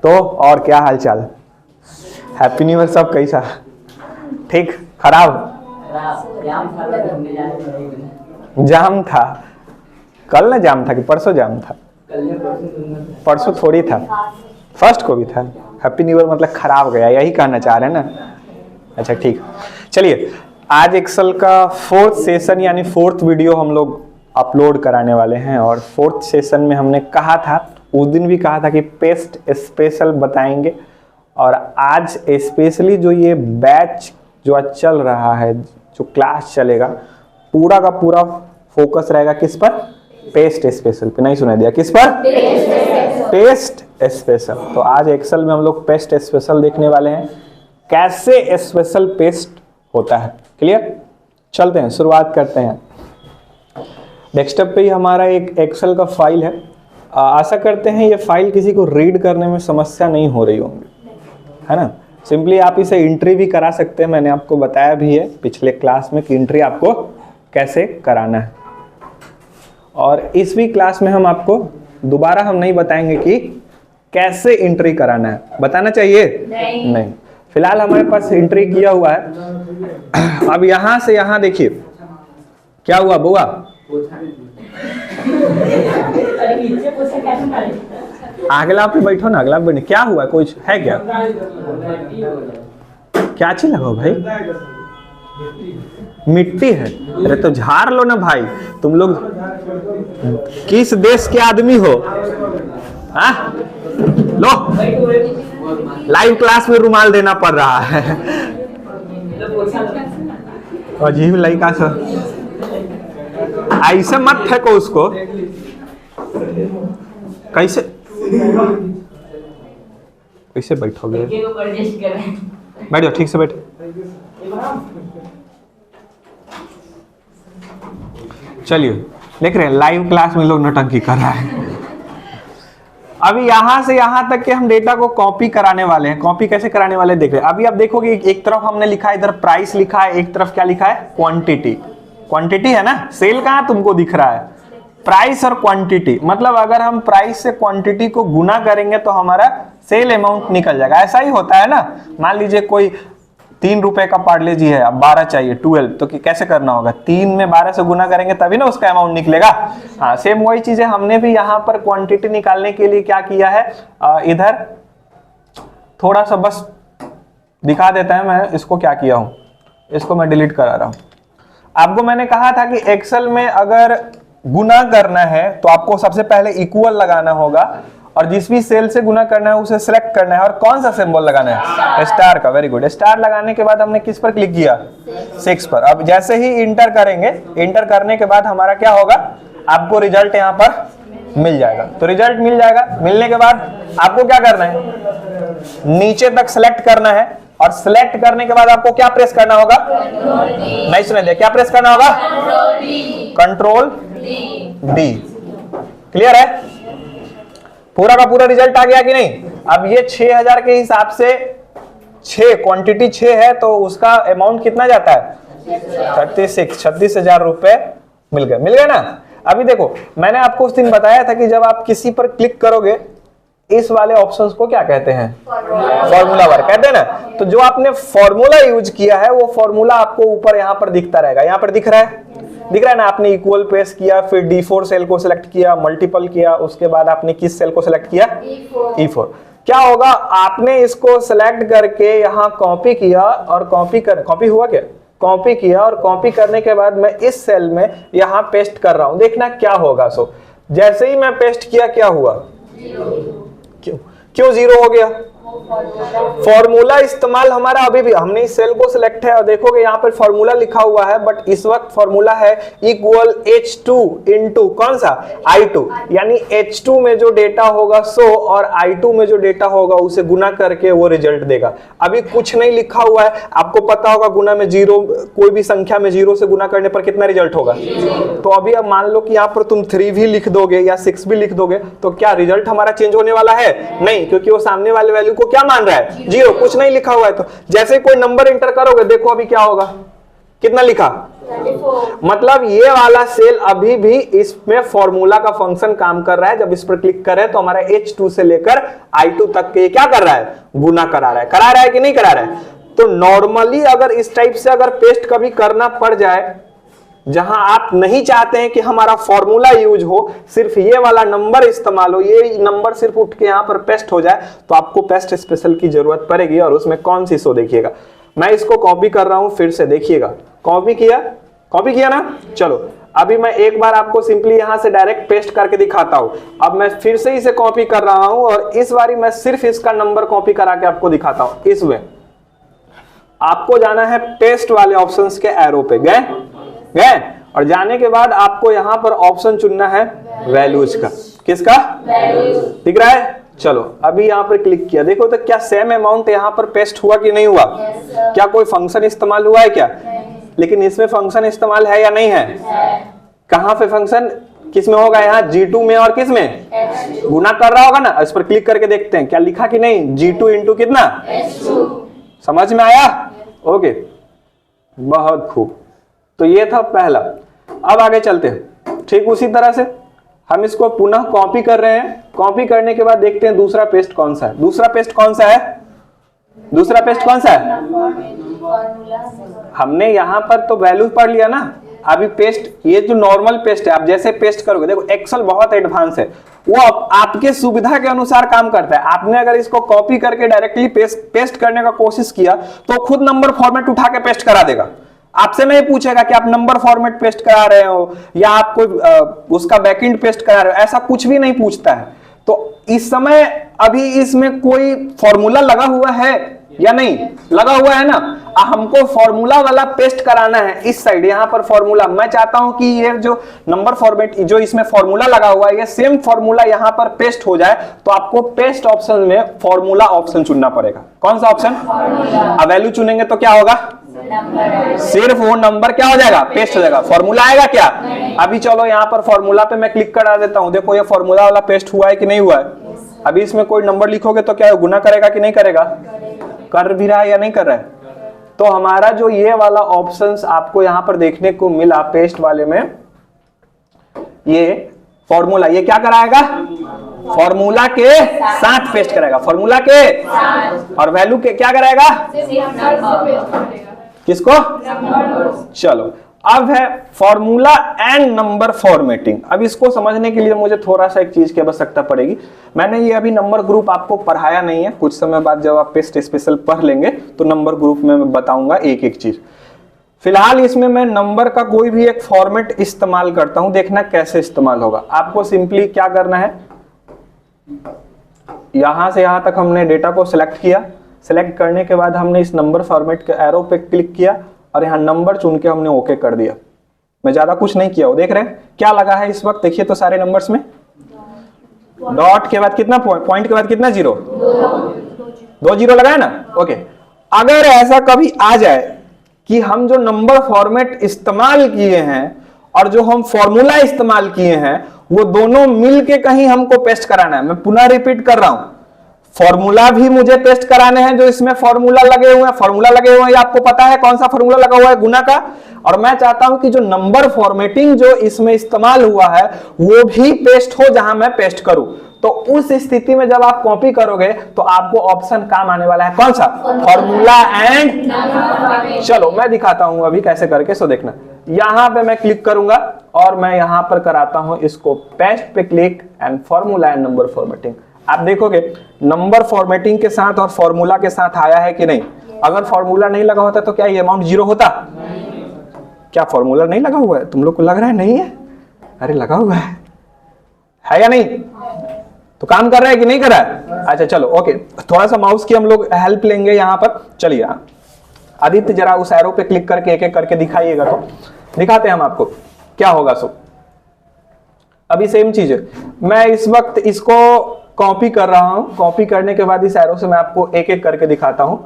तो और क्या हाल चाल? Happy new year. सब कैसा? ठीक? खराब? जाम था कल ना? जाम था कि परसों जाम था? परसों थोड़ी था, फर्स्ट को भी था। हैप्पी न्यू ईयर मतलब खराब गया, यही कहना चाह रहे हैं ना? अच्छा ठीक, चलिए आज एक्सेल का फोर्थ सेशन यानी फोर्थ वीडियो हम लोग अपलोड कराने वाले हैं। और फोर्थ सेशन में हमने कहा था, उस दिन भी कहा था कि पेस्ट स्पेशल बताएंगे। और आज स्पेशली जो ये बैच जो आज चल रहा है, जो क्लास चलेगा, पूरा का पूरा फोकस रहेगा किस पर? पेस्ट स्पेशल पे। नहीं सुनाई दिया? किस पर? Paste special. तो आज एक्सेल में हम लोग पेस्ट स्पेशल देखने वाले हैं, कैसे स्पेशल पेस्ट होता है। क्लियर? चलते हैं, शुरुआत करते हैं। डेस्कटॉप पे ही हमारा एक एक्सेल का फाइल है। आशा करते हैं ये फाइल किसी को रीड करने में समस्या नहीं हो रही होंगी, है ना? सिंपली आप इसे एंट्री भी करा सकते हैं। मैंने आपको बताया भी है पिछले क्लास में कि एंट्री आपको कैसे कराना है। और इस भी क्लास में हम आपको दोबारा हम नहीं बताएंगे कि कैसे एंट्री कराना है। बताना चाहिए? नहीं। फिलहाल हमारे पास एंट्री किया हुआ है। अब यहां से यहां देखिए क्या हुआ बुआ? अगला पे बैठो ना, अगला पे क्या हुआ? कुछ है क्या? क्या चीज लगा भाई? मिट्टी है? अरे तो झाड़ लो ना भाई। तुम लोग किस देश के आदमी हो? हाँ? लो, लाइव क्लास में रुमाल देना पड़ रहा है। अजीब लड़का सा, ऐसे मत फेंको उसको। कैसे कैसे बैठोगे? बैठ जाओ, ठीक से बैठ। चलिए, देख रहे हैं लाइव क्लास में लोग नौटंकी कर रहा है। अभी यहां से यहां तक के हम डेटा को कॉपी कराने वाले हैं। कॉपी कैसे कराने वाले देख रहे हैं। अभी आप देखोगे एक तरफ हमने लिखा है, इधर प्राइस लिखा है, एक तरफ क्या लिखा है? क्वांटिटी। क्वांटिटी है ना? सेल कहां तुमको दिख रहा है? प्राइस और क्वांटिटी। मतलब अगर हम प्राइस से क्वांटिटी को गुना करेंगे तो हमारा सेल अमाउंट निकल जाएगा। ऐसा ही होता है ना? मान लीजिए कोई 3 रुपए का पार्ले जी है, अब 12 चाहिए, 12, तो कैसे करना होगा? 3 में 12 से गुना करेंगे तभी ना उसका अमाउंट निकलेगा। हाँ, सेम वही चीज है। हमने भी यहाँ पर क्वांटिटी निकालने के लिए क्या किया है, इधर थोड़ा सा बस दिखा देता है। मैं इसको क्या किया हूँ, इसको मैं डिलीट करा रहा हूँ। आपको मैंने कहा था कि एक्सेल में अगर गुना करना है तो आपको सबसे पहले इक्वल लगाना होगा, और जिस भी सेल से गुना करना है उसे सिलेक्ट करना है। और कौन सा सिंबल लगाना है? स्टार का। Very good. स्टार लगाने के बाद हमने किस पर क्लिक किया? 6 पर। अब जैसे ही इंटर करेंगे, इंटर करने के बाद हमारा क्या होगा? आपको रिजल्ट यहाँ पर मिल जाएगा। तो रिजल्ट मिल जाएगा। मिलने के बाद आपको क्या करना है? नीचे तक सिलेक्ट करना है, और सिलेक्ट करने के बाद आपको क्या प्रेस करना होगा? नहीं सुने दे, क्या प्रेस करना होगा? Control D. क्लियर है? पूरा का पूरा रिजल्ट आ गया कि नहीं? अब ये 6000 के हिसाब से 6 क्वांटिटी 6 है, तो उसका अमाउंट कितना जाता है? 36,000 रुपए मिल गए। मिल गए ना? अभी देखो, मैंने आपको उस दिन बताया था कि जब आप किसी पर क्लिक करोगे, इस वाले ऑप्शंस को क्या कहते हैं? फॉर्मूला बार कहते हैं ना। तो जो आपने फॉर्मूला यूज किया है वो फॉर्मूला आपको ऊपर यहाँ पर दिखता रहेगा। यहाँ पर दिख रहा है? दिख रहा है ना? आपने इक्वल प्रेस किया, फिर D4 सेल को सिलेक्ट किया, मल्टीपल किया, उसके बाद आपने किस सेल को सिलेक्ट किया? E4। क्या होगा? आपने इसको सिलेक्ट करके यहाँ कॉपी किया, और कॉपी हुआ क्या? कॉपी किया, और कॉपी करने के बाद मैं इस सेल में यहाँ पेस्ट कर रहा हूँ। देखना क्या होगा। सो जैसे ही मैं पेस्ट किया, क्या हुआ? क्यों 0 हो गया? फॉर्मूला इस्तेमाल हमारा अभी भी, हमने इस सेल को सिलेक्ट है और देखोगे यहाँ पर फॉर्मूला लिखा हुआ है, बट इस वक्त फॉर्मूला है इक्वल H2 इंटू कौन सा? I2। यानी H2 में जो डेटा होगा 100 और I2 में जो डेटा होगा उसे गुना करके वो रिजल्ट देगा। अभी कुछ नहीं लिखा हुआ है। आपको पता होगा गुना में 0, कोई भी संख्या में 0 से गुना करने पर कितना रिजल्ट होगा? तो अभी अब मान लो कि यहाँ पर तुम 3 भी लिख दोगे या 6 भी लिख दोगे, तो क्या रिजल्ट हमारा चेंज होने वाला है? नहीं, क्योंकि वो सामने वाले वैल्यू को क्या मान रहा है? 0। कुछ नहीं लिखा हुआ है। तो जैसे कोई नंबर इंटर करोगे, देखो अभी क्या होगा? कितना लिखा? मतलब ये वाला सेल अभी भी इसमें फॉर्मूला का फंक्शन काम कर रहा है। जब इस पर क्लिक करें तो हमारा H2 से लेकर I2 तक के क्या कर रहा है, गुना करा रहा है कि नहीं करा रहा है। तो नॉर्मली अगर इस टाइप से अगर पेस्ट कभी करना पड़ जाए जहां आप नहीं चाहते हैं कि हमारा फॉर्मूला यूज हो, सिर्फ ये वाला नंबर इस्तेमाल हो, ये नंबर सिर्फ उठ के यहां पर पेस्ट हो जाए, तो आपको पेस्ट स्पेशल की जरूरत पड़ेगी। और उसमें कौन सी सो देखिएगा, मैं इसको कॉपी कर रहा हूं फिर से, देखिएगा कॉपी किया ना। चलो अभी मैं एक बार आपको सिंपली यहां से डायरेक्ट पेस्ट करके दिखाता हूं। अब मैं फिर से इसे कॉपी कर रहा हूं और इस बारी मैं सिर्फ इसका नंबर कॉपी करा के आपको दिखाता हूं। इसमें आपको जाना है पेस्ट वाले ऑप्शंस के एरो पे, गए और जाने के बाद आपको यहां पर ऑप्शन चुनना है वैल्यूज का। किसका? दिख रहा है। चलो अभी यहां पर क्लिक किया, देखो तो क्या सेम अमाउंट यहां पर पेस्ट हुआ कि नहीं हुआ? क्या कोई फंक्शन इस्तेमाल हुआ है क्या? लेकिन इसमें फंक्शन इस्तेमाल है या नहीं है? कहां पे फंक्शन किसमें होगा? यहाँ G2 में और किसमें? गुना कर रहा होगा ना। इस पर क्लिक करके देखते हैं क्या लिखा कि नहीं। G2 इंटू कितना? समझ में आया? ओके, बहुत खूब। तो ये था पहला। अब आगे चलते हैं। ठीक उसी तरह से हम इसको पुनः कॉपी कर रहे हैं। कॉपी करने के बाद देखते हैं दूसरा पेस्ट कौन सा है। दूसरा पेस्ट कौन सा है? हमने यहां पर तो वैल्यू पढ़ लिया ना। अभी पेस्ट, ये जो नॉर्मल पेस्ट है, आप जैसे पेस्ट करोगे, देखो एक्सेल बहुत एडवांस है, वो आपके सुविधा के अनुसार काम करता है। आपने अगर इसको कॉपी करके डायरेक्टली पेस्ट करने का कोशिश किया तो खुद नंबर फॉर्मेट उठा के पेस्ट करा देगा। आपसे नहीं पूछेगा कि आप नंबर फॉर्मेट पेस्ट करा रहे हो या आप कोई उसका बैकएंड पेस्ट करा रहे हो, ऐसा कुछ भी नहीं पूछता है। तो इस समय अभी इसमें कोई फॉर्मूला लगा हुआ है या नहीं? लगा हुआ है ना। हमको फॉर्मूला वाला पेस्ट कराना है इस साइड, यहां पर फॉर्मूला। मैं चाहता हूं कि ये जो नंबर फॉर्मेट, जो इसमें फॉर्मूला लगा हुआ है, ये सेम फॉर्मूला यहां पर पेस्ट हो जाए। तो आपको पेस्ट ऑप्शन में फॉर्मूला ऑप्शन चुनना पड़ेगा। कौन सा ऑप्शन? अब वैल्यू चुनेंगे तो क्या होगा? सिर्फ वो नंबर क्या हो जाएगा? पेस्ट हो जाएगा। फॉर्मूला आएगा क्या? अभी चलो यहाँ पर फॉर्मूला पे मैं क्लिक करा देता हूं। देखो ये फॉर्मूला वाला पेस्ट हुआ है कि नहीं हुआ है? अभी इसमें कोई नंबर लिखोगे तो क्या गुना करेगा कि नहीं करेगा? कर भी रहा है या नहीं कर रहा है? तो हमारा जो ये वाला ऑप्शंस आपको यहां पर देखने को मिला पेस्ट वाले में, ये फॉर्मूला, ये क्या कराएगा? फॉर्मूला के साथ पेस्ट कराएगा। फॉर्मूला के और वैल्यू के क्या कराएगा? किसको? चलो अब है फॉर्मूला एंड नंबर फॉर्मेटिंग। अब इसको समझने के लिए मुझे थोड़ा सा एक चीज की आवश्यकता पड़ेगी। मैंने ये अभी नंबर ग्रुप आपको पढ़ाया नहीं है, कुछ समय बाद जब आप पेस्ट स्पेशल पढ़ लेंगे तो नंबर ग्रुप में मैं बताऊंगा एक एक चीज। फिलहाल इसमें मैं नंबर का कोई भी एक फॉर्मेट इस्तेमाल करता हूं, देखना कैसे इस्तेमाल होगा। आपको सिंपली क्या करना है, यहां से यहां तक हमने डेटा को सिलेक्ट किया। सिलेक्ट करने के बाद हमने इस नंबर फॉर्मेट के एरो पे क्लिक किया और यहाँ नंबर चुन के हमने ओके कर दिया। मैं ज्यादा कुछ नहीं किया। वो देख रहे हैं क्या लगा है इस वक्त? देखिए तो सारे नंबर्स में डॉट के बाद कितना, पॉइंट के बाद कितना, 0, 2 0 लगा है ना। ओके, अगर ऐसा कभी आ जाए कि हम जो नंबर फॉर्मेट इस्तेमाल किए हैं और जो हम फॉर्मूला इस्तेमाल किए हैं वो दोनों मिलके कहीं हमको पेस्ट कराना है। मैं पुनः रिपीट कर रहा हूं, फॉर्मूला भी मुझे पेस्ट कराने हैं जो इसमें फॉर्मूला लगे हुए हैं। फॉर्मूला लगे हुए हैं, ये आपको पता है कौन सा फॉर्मूला लगा हुआ है? गुना का। और मैं चाहता हूं कि जो नंबर फॉर्मेटिंग जो इसमें इस्तेमाल हुआ है वो भी पेस्ट हो जहां मैं पेस्ट करूं। तो उस स्थिति में जब आप कॉपी करोगे तो आपको ऑप्शन काम आने वाला है, कौन सा? Formula and. चलो मैं दिखाता हूं अभी कैसे करके, सो देखना। यहां पे मैं क्लिक करूंगा और मैं यहां पर कराता हूं इसको पेस्ट पे click and formula and number formatting. आप देखोगे नंबर फॉर्मेटिंग के साथ और फॉर्मूला के साथ आया है कि नहीं। अगर फॉर्मूला नहीं लगा होता तो क्या ये अमाउंट 0 होता? क्या फॉर्मूला नहीं लगा हुआ है? तुम लोग को लग रहा है नहीं है? अरे लगा हुआ है या नहीं? तो काम कर रहा है कि नहीं कर रहा है? अच्छा चलो ओके, थोड़ा सा माउस की हम लोग हेल्प लेंगे यहाँ पर। चलिए आदित्य जरा उस एरो पे क्लिक करके एक एक करके दिखाइएगा, तो दिखाते हैं हम आपको क्या होगा। सो अभी सेम चीज है, मैं इस वक्त इसको कॉपी कर रहा हूं। कॉपी करने के बाद इस एरो से मैं आपको एक एक करके दिखाता हूं।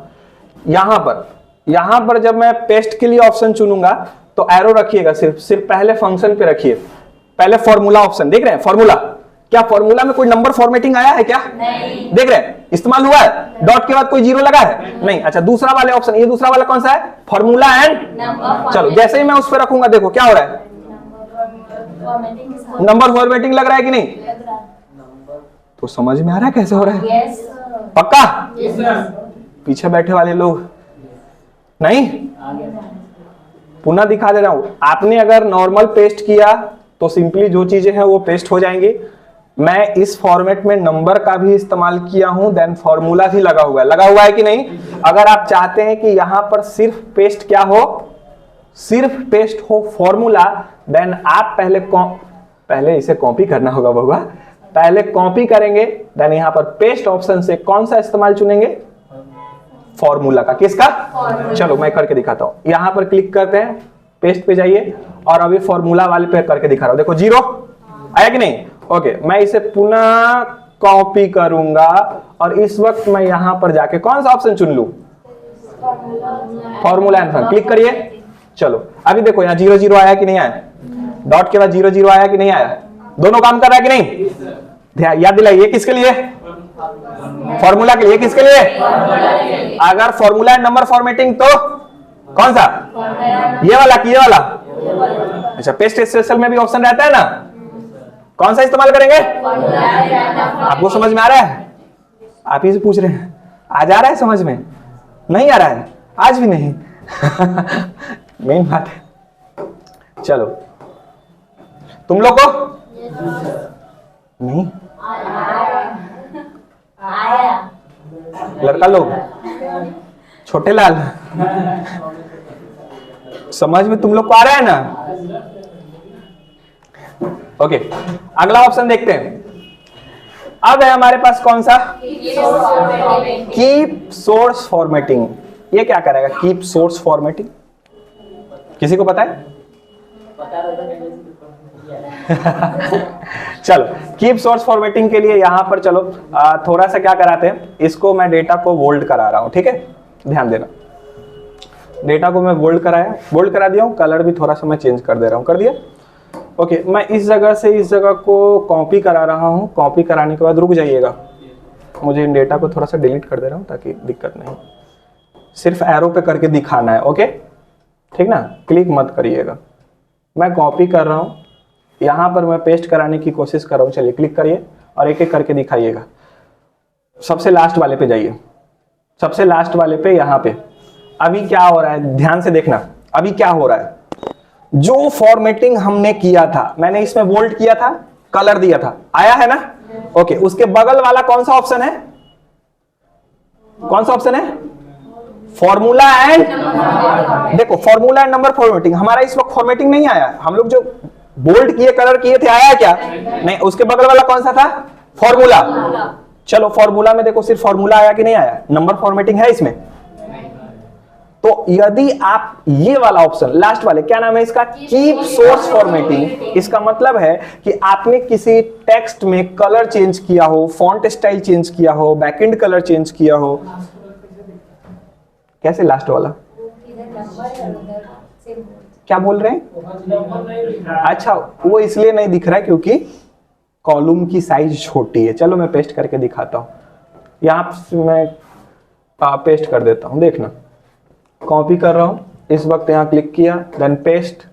यहां पर जब मैं पेस्ट के लिए ऑप्शन चुनूंगा तो एरो रखिएगा, सिर्फ पहले फंक्शन पे रखिए, पहले फॉर्मूला ऑप्शन देख रहे हैं। फॉर्मूला क्या फॉर्मूला में कोई नंबर फॉर्मेटिंग आया है क्या? नहीं। देख रहे हैं, इस्तेमाल हुआ है, डॉट के बाद कोई जीरो लगा है नहीं। अच्छा, दूसरा वाले ऑप्शन, ये दूसरा वाला कौन सा है? फॉर्मूला एंड चलो, जैसे ही मैं उस पर रखूंगा देखो क्या हो रहा है, नंबर फॉर्मेटिंग लग रहा है कि नहीं? तो समझ में आ रहा है कैसे हो रहा है? यस पक्का? यस। पीछे बैठे वाले लोग नहीं, पुनः दिखा दे रहा हूं। आपने अगर नॉर्मल पेस्ट किया तो सिंपली जो चीजें हैं वो पेस्ट हो जाएंगी। मैं इस फॉर्मेट में नंबर का भी इस्तेमाल किया हूं, देन फॉर्मूला भी लगा हुआ है कि नहीं? अगर आप चाहते हैं कि यहां पर सिर्फ पेस्ट क्या हो, सिर्फ पेस्ट हो फॉर्मूला, देन आप पहले इसे कॉपी करना होगा बहुआ, पहले कॉपी करेंगे, देन यहां पर पेस्ट ऑप्शन से कौन सा इस्तेमाल चुनेंगे? फॉर्मूला का। किसका? चलो मैं करके दिखाता हूं। यहां पर क्लिक करते हैं, पेस्ट पे जाइए और अभी फॉर्मूला वाले पे करके दिखा रहा हूं। देखो जीरो आया कि नहीं? ओके, मैं इसे पुनः कॉपी करूंगा और इस वक्त मैं यहां पर जाके कौन सा ऑप्शन चुन लूं? Formula and form. क्लिक करिए। चलो अभी देखो यहाँ 0 0 आया कि नहीं आया? डॉट के बाद 0 0 आया कि नहीं आया? दोनों काम कर रहा है कि नहीं? ध्यान याद दिलाइए, किसके लिए? फॉर्मूला के लिए। किसके लिए? अगर फॉर्मूला एंड नंबर फॉर्मेटिंग तो कौन सा? ये वाला कि ये वाला? अच्छा, पेस्ट स्पेशल में भी ऑप्शन रहता है ना, कौन सा इस्तेमाल करेंगे? आपको समझ में आ रहा है? आप ही से पूछ रहे हैं, आज आ रहा है समझ में? नहीं आ रहा है? आज भी नहीं। मेन बात है। चलो तुम लोग को नहीं आया। लड़का लोग, छोटे लाल, समझ में तुम लोग को आ रहा है ना? ओके, अगला ऑप्शन देखते हैं। अब है हमारे पास कौन सा? Keep source formatting. ये क्या करेगा कीप सोर्स फॉर्मेटिंग? किसी को पता है? चलो, कीप सोर्स फॉर्मेटिंग के लिए यहां पर चलो थोड़ा सा क्या कराते हैं, इसको मैं डेटा को बोल्ड करा रहा हूं, ठीक है? ध्यान देना, डेटा को मैं बोल्ड करा दिया हूं, कलर भी थोड़ा सा मैं चेंज कर दे रहा हूं। कर दिया? ओके, मैं इस जगह से इस जगह को कॉपी करा रहा हूं। कॉपी कराने के बाद रुक जाइएगा, मुझे इन डेटा को थोड़ा सा डिलीट कर दे रहा हूं ताकि दिक्कत नहीं, सिर्फ एरो पे करके दिखाना है। ओके ठीक ना, क्लिक मत करिएगा। मैं कॉपी कर रहा हूं, यहां पर मैं पेस्ट कराने की कोशिश कर रहा हूं। चलिए क्लिक करिए और एक एक करके दिखाइएगा। सबसे लास्ट वाले पे जाइए, सबसे लास्ट वाले पे, यहां पे अभी क्या हो रहा है ध्यान से देखना। अभी क्या हो रहा है, जो फॉर्मेटिंग हमने किया था, मैंने इसमें बोल्ड किया था, कलर दिया था, आया है ना? ओके, उसके बगल वाला कौन सा ऑप्शन है? कौन सा ऑप्शन है? फॉर्मूला एंड, देखो फॉर्मूला एंड नंबर फॉर्मेटिंग। हमारा इस वक्त फॉर्मेटिंग नहीं आया, हम लोग जो बोल्ड किए कलर किए थे आया क्या? नहीं। उसके बगल वाला कौन सा था? फॉर्मूला। चलो फॉर्मूला में देखो सिर्फ फॉर्मूला आया कि नहीं आया? नंबर फॉर्मेटिंग है इसमें? तो यदि आप ये वाला ऑप्शन लास्ट वाले, क्या नाम है इसका? Keep source formatting. इसका मतलब है कि आपने किसी टेक्स्ट में कलर चेंज किया हो, फॉन्ट स्टाइल चेंज किया हो, बैकएंड कलर चेंज किया हो। कैसे लास्ट वाला? क्या बोल रहे हैं? अच्छा, वो इसलिए नहीं दिख रहा है क्योंकि कॉलम की साइज छोटी है। चलो मैं पेस्ट करके दिखाता हूं, यहां मैं पेस्ट कर देता हूं। देखना, कॉपी कर रहा हूं, इस वक्त यहां क्लिक किया, देन पेस्ट,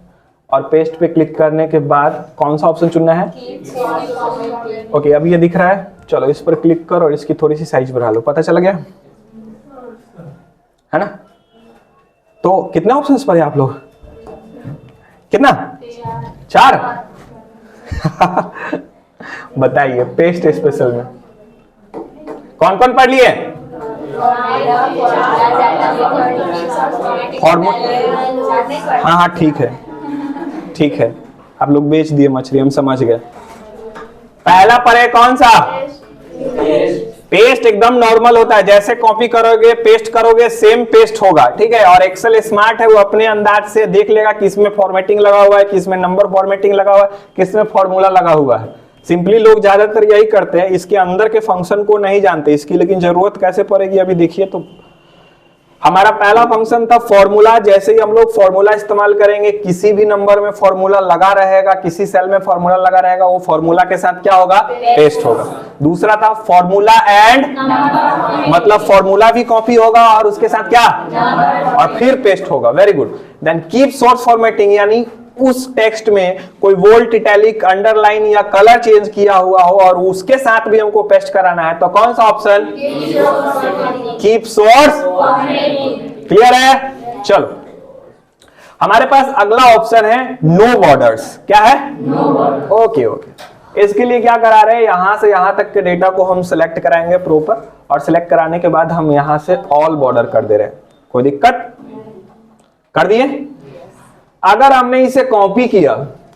और पेस्ट पे क्लिक करने के बाद कौन सा ऑप्शन चुनना है? ओके, अब ये दिख रहा है। चलो इस पर क्लिक करो और इसकी थोड़ी सी साइज बढ़ा लो। पता चला गया है ना? तो कितने ऑप्शंस पर है आप लोग? कितना? 4। बताइए पेस्ट स्पेशल में कौन कौन पढ़ लिए? हाँ हाँ ठीक है, ठीक है, आप लोग बेच दिए मछली, हम समझ गए। पहला पढ़े कौन सा? पेस्ट एकदम नॉर्मल होता है, जैसे कॉपी करोगे पेस्ट करोगे सेम पेस्ट होगा, ठीक है? और एक्सेल स्मार्ट है, वो अपने अंदाज से देख लेगा किसमें फॉर्मेटिंग लगा हुआ है, किसमें नंबर फॉर्मेटिंग लगा हुआ है, किसमें फॉर्मूला लगा हुआ है। सिंपली लोग ज्यादातर यही करते हैं, इसके अंदर के फंक्शन को नहीं जानते इसकी, लेकिन जरूरत कैसे पड़ेगी अभी देखिए। तो हमारा पहला फंक्शन था फॉर्मूला। जैसे ही हम लोग फॉर्मूला इस्तेमाल करेंगे, किसी भी नंबर में फॉर्मूला लगा रहेगा, किसी सेल में फॉर्मूला लगा रहेगा, वो फॉर्मूला के साथ क्या होगा, पेस्ट होगा। दूसरा था फॉर्मूला एंड, मतलब फॉर्मूला भी कॉपी होगा और उसके साथ क्या, और फिर पेस्ट होगा। Very good. Then keep source formatting, यानी उस टेक्स्ट में कोई बोल्ड, इटैलिक, अंडरलाइन या कलर चेंज किया हुआ हो और उसके साथ भी हमको पेस्ट कराना है, तो कौन सा ऑप्शन, कीप सोर्स। क्लियर है? चलो हमारे पास अगला ऑप्शन है नो बॉर्डर्स। क्या है? Okay okay. इसके लिए क्या करा रहे हैं, यहां से यहां तक के डेटा को हम सिलेक्ट कराएंगे प्रॉपर, और सिलेक्ट कराने के बाद हम यहां से ऑल बॉर्डर कर दे रहे हैं। कोई दिक्कत? कर दिए। अगर हमने इसे कॉपी किया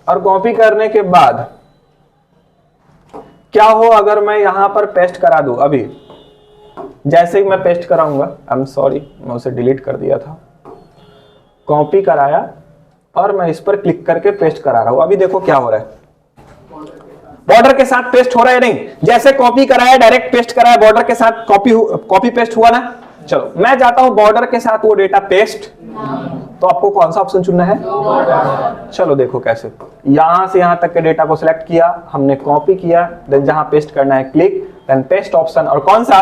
और कॉपी करने के बाद क्या हो, अगर मैं यहां पर पेस्ट करा दूं, अभी जैसे ही मैं पेस्ट कराऊंगा, आई एम सॉरी मैं उसे डिलीट कर दिया था, कॉपी कराया और मैं इस पर क्लिक करके पेस्ट करा रहा हूं, अभी देखो क्या हो रहा है, बॉर्डर के साथ पेस्ट हो रहा है नहीं? जैसे कॉपी कराया डायरेक्ट पेस्ट कराया, बॉर्डर के साथ कॉपी पेस्ट हुआ ना। चलो मैं जाता हूं बॉर्डर के साथ वो डेटा पेस्ट, तो आपको कौन सा ऑप्शन चुनना है? चलो देखो कैसे, यहां से यहां तक के डेटा को सिलेक्ट किया, हमने कॉपी किया, देन जहां पेस्ट करना है क्लिक, देन पेस्ट ऑप्शन, और कौन सा,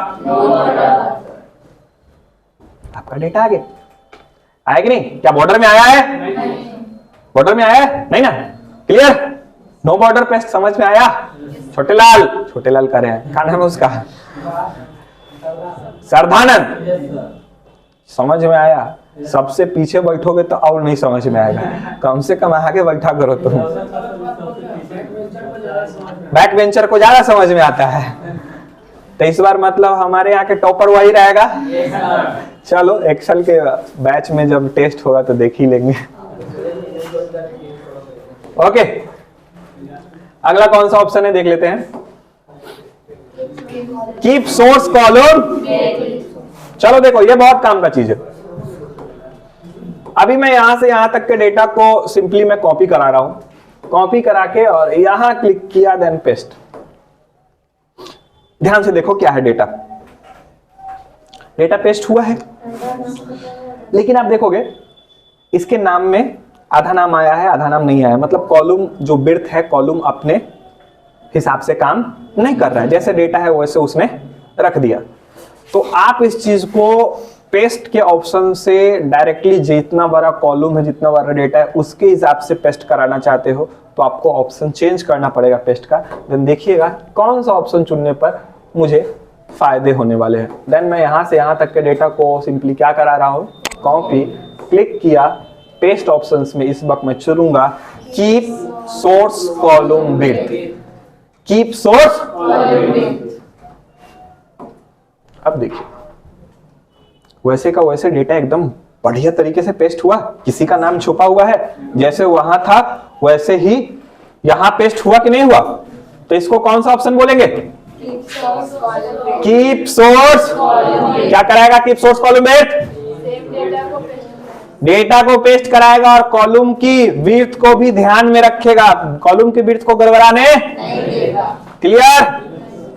आपका डेटा आ गया। आया कि नहीं? क्या बॉर्डर में आया है? बॉर्डर में आया है? नहीं ना? क्लियर? नो बॉर्डर पेस्ट समझ में आया? छोटे लाल कर रहे हैं, क्या नाम है उसका, सरदानंद। समझ में आया? सबसे पीछे बैठोगे तो और नहीं समझ में आएगा, कम से कम आगे बैठा करो तुम। बैक बेंचर को ज्यादा समझ में आता है, तो इस बार मतलब हमारे यहाँ के टॉपर वही रहेगा। चलो एक्सेल के बैच में जब टेस्ट होगा तो देख ही लेंगे। ओके, अगला कौन सा ऑप्शन है देख लेते हैं, कीप सोर्स कॉलम। चलो देखो ये बहुत काम का चीज है। अभी मैं यहां से यहां तक के डेटा को सिंपली मैं कॉपी करा रहा हूं, कॉपी करा के और यहां क्लिक किया, देन पेस्ट। ध्यान से देखो क्या है, डेटा पेस्ट हुआ है, लेकिन आप देखोगे इसके नाम में आधा नाम आया है, आधा नाम नहीं आया, मतलब कॉलम जो बिर्थ है, कॉलम अपने हिसाब से काम नहीं कर रहा है, जैसे डेटा है वैसे उसने रख दिया। तो आप इस चीज को पेस्ट के ऑप्शन से डायरेक्टली जितना बड़ा कॉलम है, जितना बड़ा डेटा है, उसके हिसाब से पेस्ट कराना चाहते हो तो आपको ऑप्शन चेंज करना पड़ेगा पेस्ट का। देन देखिएगा कौन सा ऑप्शन चुनने पर मुझे फायदे होने वाले हैं। देन मैं यहां से यहां तक के डेटा को सिंपली क्या करा रहा हूं, कॉपी, क्लिक किया, पेस्ट ऑप्शंस में इस वक्त मैं चुनूंगा keep source column width, keep source. अब देखिए वैसे का वैसे डेटा एकदम बढ़िया तरीके से पेस्ट हुआ, किसी का नाम छुपा हुआ है, जैसे वहां था वैसे ही यहां पेस्ट हुआ कि नहीं हुआ। तो इसको कौन सा ऑप्शन बोलेंगे, कीप सोर्स। क्या कराएगा keep source column width, data को पेस्ट कराएगा और कॉलम की विड्थ को भी ध्यान में रखेगा, कॉलम की विड्थ को गड़बड़ाने नहीं देगा। क्लियर?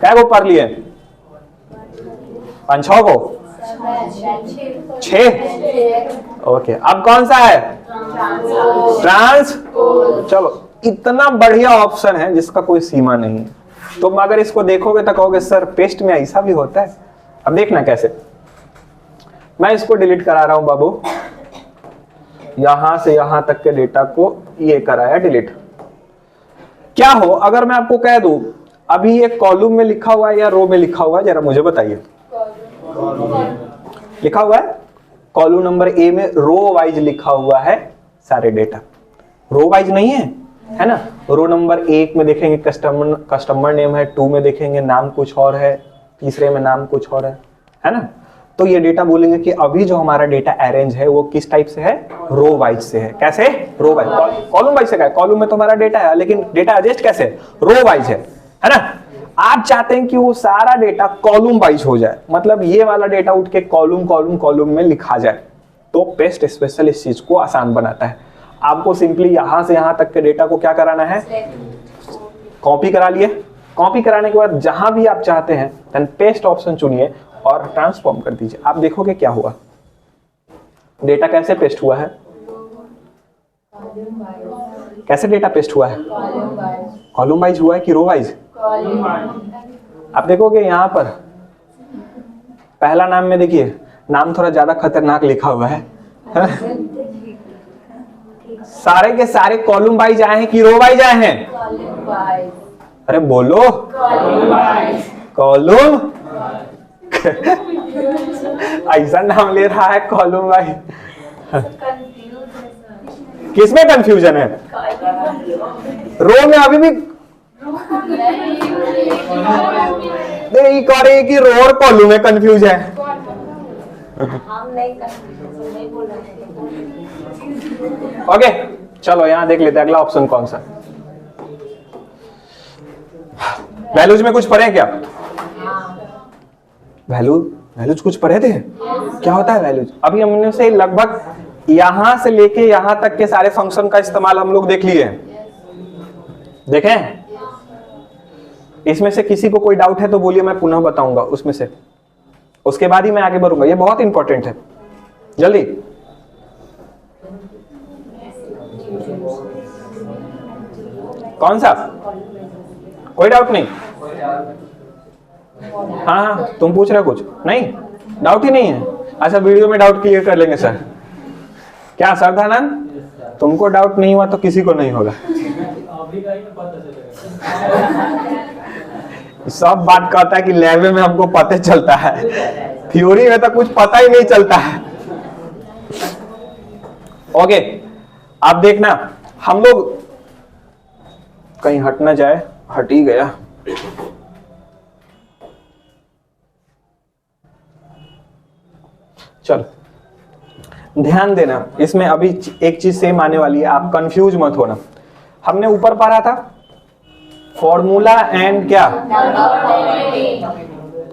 क्या को पढ़ लिए, 5-6 को, 6। ओके, अब कौन सा है, ट्रांस। चलो इतना बढ़िया ऑप्शन है जिसका कोई सीमा नहीं है। तुम अगर इसको देखोगे तो कहोगे सर पेस्ट में ऐसा भी होता है। अब देखना कैसे, मैं इसको डिलीट करा रहा हूं बाबू, यहां से यहां तक के डेटा को ये कराया डिलीट। क्या हो अगर मैं आपको कह दूं अभी ये कॉलम में लिखा हुआ है या रो में लिखा हुआ है, जरा मुझे बताइए। लिखा हुआ है कॉलम नंबर ए में रो वाइज लिखा हुआ है सारे डेटा, रो वाइज नहीं है, है ना। रो नंबर 1 में देखेंगे कस्टमर नेम है, 2 में देखेंगे नाम कुछ और है, तीसरे में नाम कुछ और है ना। तो ये डेटा बोलेंगे कि अभी जो हमारा डेटा अरेंज है वो किस टाइप से है, रो वाइज से है। कैसे, रो वाइज। कॉलम वाइज से क्या है, कॉलम में तो हमारा डेटा है लेकिन डेटा एडजस्ट कैसे, रो वाइज है ना। आप चाहते हैं कि वो सारा डेटा कॉलम वाइज हो जाए, मतलब ये वाला डेटा उठ के कॉलम में लिखा जाए, तो पेस्ट स्पेशल इस चीज को आसान बनाता है। आपको सिंपली यहां से यहां तक के डेटा को क्या कराना है, कॉपी करा लिए। कॉपी कराने के बाद जहां भी आप चाहते हैं देन पेस्ट ऑप्शन चुनिए और ट्रांसफॉर्म कर दीजिए। आप देखोगे क्या हुआ, डेटा कैसे पेस्ट हुआ है? कैसे डेटा पेस्ट हुआ है? कॉलम वाइज हुआ है कि रो वाइज? आप देखोगे यहाँ पर पहला नाम में देखिए, नाम थोड़ा ज्यादा खतरनाक लिखा हुआ है। सारे के सारे कॉलम वाइज आए हैं कि रो वाइज आए हैं? अरे बोलो, कॉलम। ऐसा नाम ले रहा है कॉलम वाइज। किसमें कंफ्यूजन है? रो में अभी भी नहीं कह रही कि रो और कॉलम में कंफ्यूज है। ओके चलो यहां देख लेते हैं अगला ऑप्शन कौन सा। वैल्यूज में कुछ पढ़े क्या? वैल्यूज कुछ पढ़े थे? क्या होता है वैल्यूज? अभी हमने से लगभग यहां से लेके यहां तक के सारे फंक्शन का इस्तेमाल हम लोग देख लिए देखें। इसमें से किसी को कोई डाउट है तो बोलिए, मैं पुनः बताऊंगा उसमें से, उसके बाद ही मैं आगे बढ़ूंगा। ये बहुत इंपॉर्टेंट है, जल्दी। कौन सा? कोई डाउट नहीं? हाँ तुम पूछ रहे हो कुछ? नहीं डाउट ही नहीं है। अच्छा वीडियो में डाउट क्लियर कर लेंगे सर। क्या सर धनन, तुमको डाउट नहीं हुआ तो किसी को नहीं होगा। सब बात कहता है कि लैब में हमको पता चलता है, थ्योरी में तो कुछ पता ही नहीं चलता है। ओके अब देखना, हम लोग कहीं हट ना जाए, हट ही गया। चलो ध्यान देना, इसमें अभी एक चीज सेम आने वाली है, आप कंफ्यूज मत होना। हमने ऊपर पढ़ा था फॉर्मूला एंड क्या,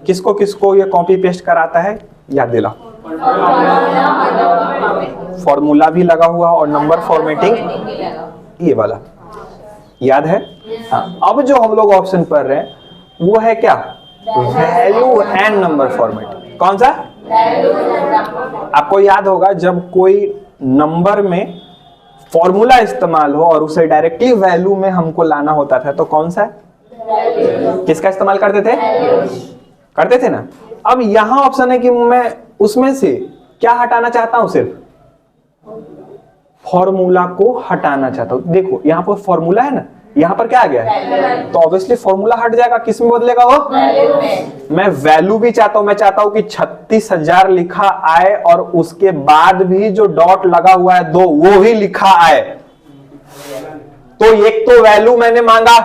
किसको किसको ये कॉपी पेस्ट कराता है याद दिला। फॉर्मूला भी लगा हुआ और नंबर फॉर्मेटिंग ये वाला याद है। हाँ अब जो हम लोग ऑप्शन पढ़ रहे हैं वो है क्या, वैल्यू एंड नंबर फॉर्मेट। कौन सा? आपको याद होगा जब कोई नंबर में फॉर्मूला इस्तेमाल हो और उसे डायरेक्टली वैल्यू में हमको लाना होता था तो कौन सा, किसका इस्तेमाल करते थे ना। अब यहां ऑप्शन है कि मैं उसमें से क्या हटाना चाहता हूं, सिर्फ फॉर्मूला को हटाना चाहता हूं। देखो यहां पर फॉर्मूला है ना, यहां पर क्या आ गया है, तो ऑब्वियसली फॉर्मूला हट जाएगा, किस में बदलेगा वो, मैं वैल्यू भी चाहता हूं, मैं चाहता हूं कि 36,000 लिखा आए और उसके बाद भी जो डॉट लगा हुआ है दो वो ही लिखा आए। तो एक तो वैल्यू मैंने मांगा,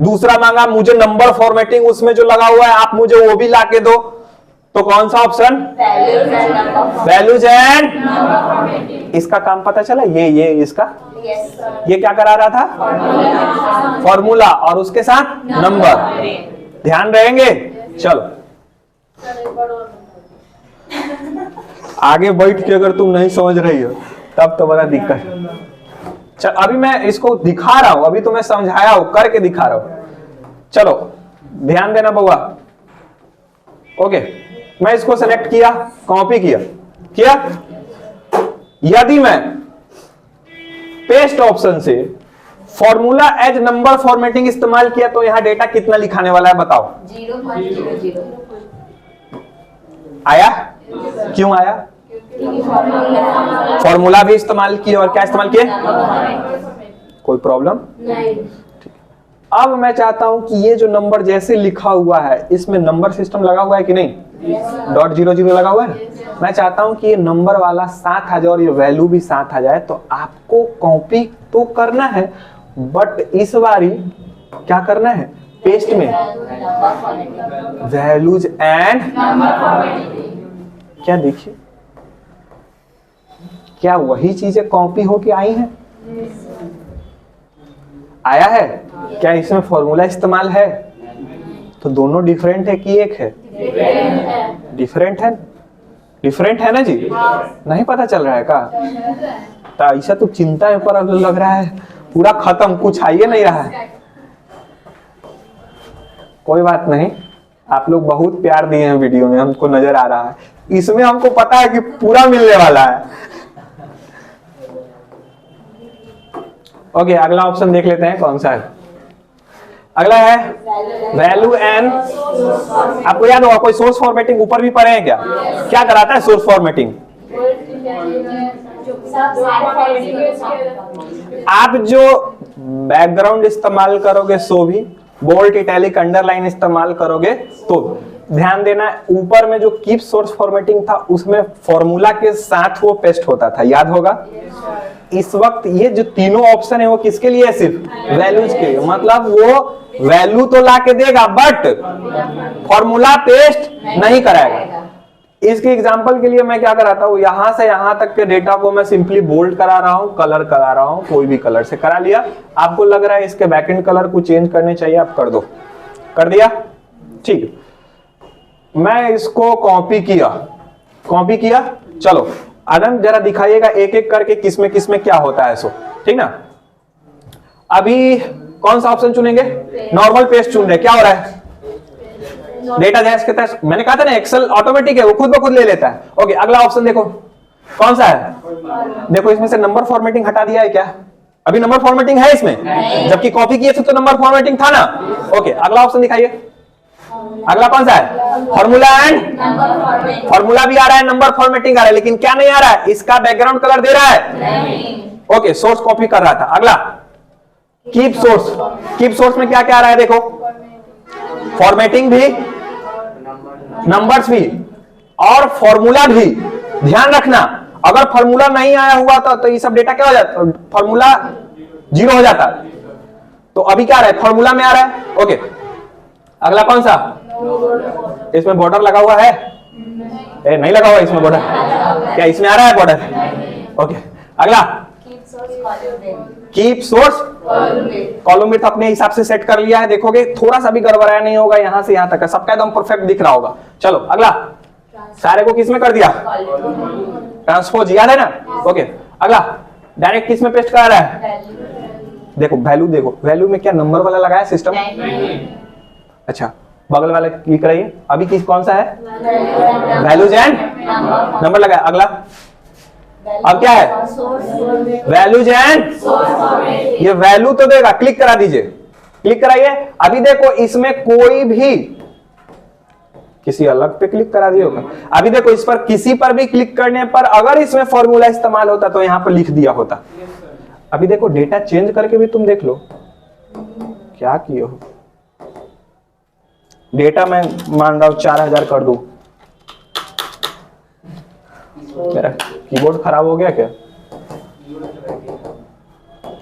दूसरा मांगा मुझे नंबर फॉर्मेटिंग, उसमें जो लगा हुआ है आप मुझे वो भी लाके दो। तो कौन सा ऑप्शन, वैल्यूज एंड, इसका काम पता चला। ये इसका ये क्या करा रहा था, फॉर्मूला और उसके साथ नंबर, ध्यान रहेंगे। चलो आगे बैठ के अगर तुम नहीं समझ रही हो तब तो बड़ा दिक्कत। चल अभी मैं इसको दिखा रहा हूं, अभी तो मैं समझाया हूं, करके दिखा रहा हूं। चलो ध्यान देना बउआ। ओके मैं इसको सेलेक्ट किया, कॉपी किया। यदि मैं पेस्ट ऑप्शन से फॉर्मूला एज नंबर फॉर्मेटिंग इस्तेमाल किया तो यहां डेटा कितना लिखाने वाला है बताओ? 0.00 आया? क्यों आया? फॉर्मूला भी इस्तेमाल किए और क्या इस्तेमाल किए, कोई प्रॉब्लम नहीं। अब मैं चाहता हूं कि ये जो नंबर जैसे लिखा हुआ है इसमें नंबर सिस्टम लगा हुआ है कि नहीं, .00 लगा हुआ है। मैं चाहता हूं कि ये नंबर वाला साथ आ जाए और ये वैल्यू भी साथ आ जाए। तो आपको कॉपी तो करना है बट इस बारी क्या करना है, पेस्ट में वैल्यूज एंड, क्या देखिए क्या वही चीजें कॉपी होके आई हैं, आया है क्या, इसमें फॉर्मूला इस्तेमाल है। तो दोनों डिफरेंट है कि एक है, डिफरेंट है ना जी। नहीं पता चल रहा है का, तो ऐसा तो चिंता में पर लग रहा है पूरा खत्म, कुछ आइए नहीं रहा है। कोई बात नहीं, आप लोग बहुत प्यार दिए हैं वीडियो में, हमको नजर आ रहा है। इसमें हमको पता है कि पूरा मिलने वाला है, ओके, अगला ऑप्शन देख लेते हैं कौन सा है। अगला है वैल्यू एंड, आपको याद होगा कोई सोर्स फॉर्मेटिंग ऊपर भी पढ़े हैं क्या? क्या कराता है सोर्स फॉर्मेटिंग? आप जो बैकग्राउंड इस्तेमाल करोगे सो भी, बोल्ड इटैलिक अंडरलाइन इस्तेमाल करोगे तो ध्यान देना, ऊपर में जो कीप सोर्स फॉर्मेटिंग था उसमें फॉर्मूला के साथ वो पेस्ट होता था, याद होगा। इस वक्त ये जो तीनों ऑप्शन है वो किसके लिए है? सिर्फ वैल्यूज के लिए। मतलब वो वैल्यू तो ला के देगा बट फॉर्मूला पेस्ट नहीं कराएगा। इसके एग्जांपल के लिए मैं क्या कराता हूं, यहां से यहां तक के डेटा को मैं सिंपली बोल्ड करा रहा हूं, कलर करा रहा हूं, कोई भी कलर से करा लिया। आपको लग रहा है इसके बैकएंड कलर को चेंज करने चाहिए, आप कर दो, कर दिया, ठीक। मैं इसको कॉपी किया, चलो आनंद जरा दिखाइएगा एक एक करके किसमें किसमें क्या होता है सो, ठीक ना। अभी कौन सा ऑप्शन चुनेंगे? नॉर्मल पेस्ट चुन रहे, क्या हो रहा है? डेटा जैस के तहत, मैंने कहा था ना एक्सेल ऑटोमेटिक है, वो खुद ब खुद ले लेता है। ओके, अगला ऑप्शन देखो कौन सा है? देखो इसमें से नंबर फॉर्मेटिंग हटा दिया है क्या? अभी नंबर फॉर्मेटिंग है इसमें, जबकि कॉपी किए थे तो नंबर फॉर्मेटिंग था ना। ओके, अगला ऑप्शन दिखाइए, अगला कौन सा है? फॉर्मूला एंड, फॉर्मूला भी आ रहा है, नंबर फॉर्मेटिंग आ रहा है, लेकिन क्या नहीं आ रहा है? इसका बैकग्राउंड कलर दे रहा है। ओके, सोर्स कॉपी कर रहा था। अगला कीप सोर्स में क्या क्या आ रहा है? देखो फॉर्मेटिंग भी, नंबर्स भी और फॉर्मूला भी। ध्यान रखना, अगर फॉर्मूला नहीं आया हुआ तो ये सब डेटा क्या हो जाता? फॉर्मूला जीरो हो जाता। तो अभी क्या आ रहा है? फॉर्मूला में आ रहा है। ओके, अगला कौन सा? इसमें बॉर्डर लगा हुआ है? नहीं लगा हुआ इसमें बॉर्डर, क्या इसमें आ रहा है बॉर्डर? ओके, अगला कीप सोर्स कॉलम विड्थ अपने हिसाब से सेट कर लिया है। देखोगे थोड़ा सा भी गड़बड़ाया नहीं होगा, यहां से यहां तक है, सबका एकदम परफेक्ट दिख रहा होगा। चलो अगला, सारे को किस में कर दिया? ट्रांसपोज, याद है ना। ओके, अगला डायरेक्ट किस में पेस्ट करा रहा है? देखो वैल्यू में क्या नंबर वाला लगाया सिस्टम? अच्छा, बगल वाले क्लिक कराइए। अभी किस कौन सा है? वैल्यूज एंड नंबर लगाया। अगला अब क्या है? वैल्यूज एंड, ये वैल्यू तो देगा, क्लिक करा दीजिए, क्लिक कराइए। अभी देखो इसमें कोई भी, किसी अलग पे क्लिक करा दिया होगा। अभी देखो इस पर किसी पर भी क्लिक करने पर अगर इसमें फॉर्मूला इस्तेमाल होता तो यहां पर लिख दिया होता। अभी देखो डेटा चेंज करके भी तुम देख लो क्या किए हो। डेटा मैं मान रहा हूं 4000 कर दूं, मेरा कीबोर्ड खराब हो गया क्या?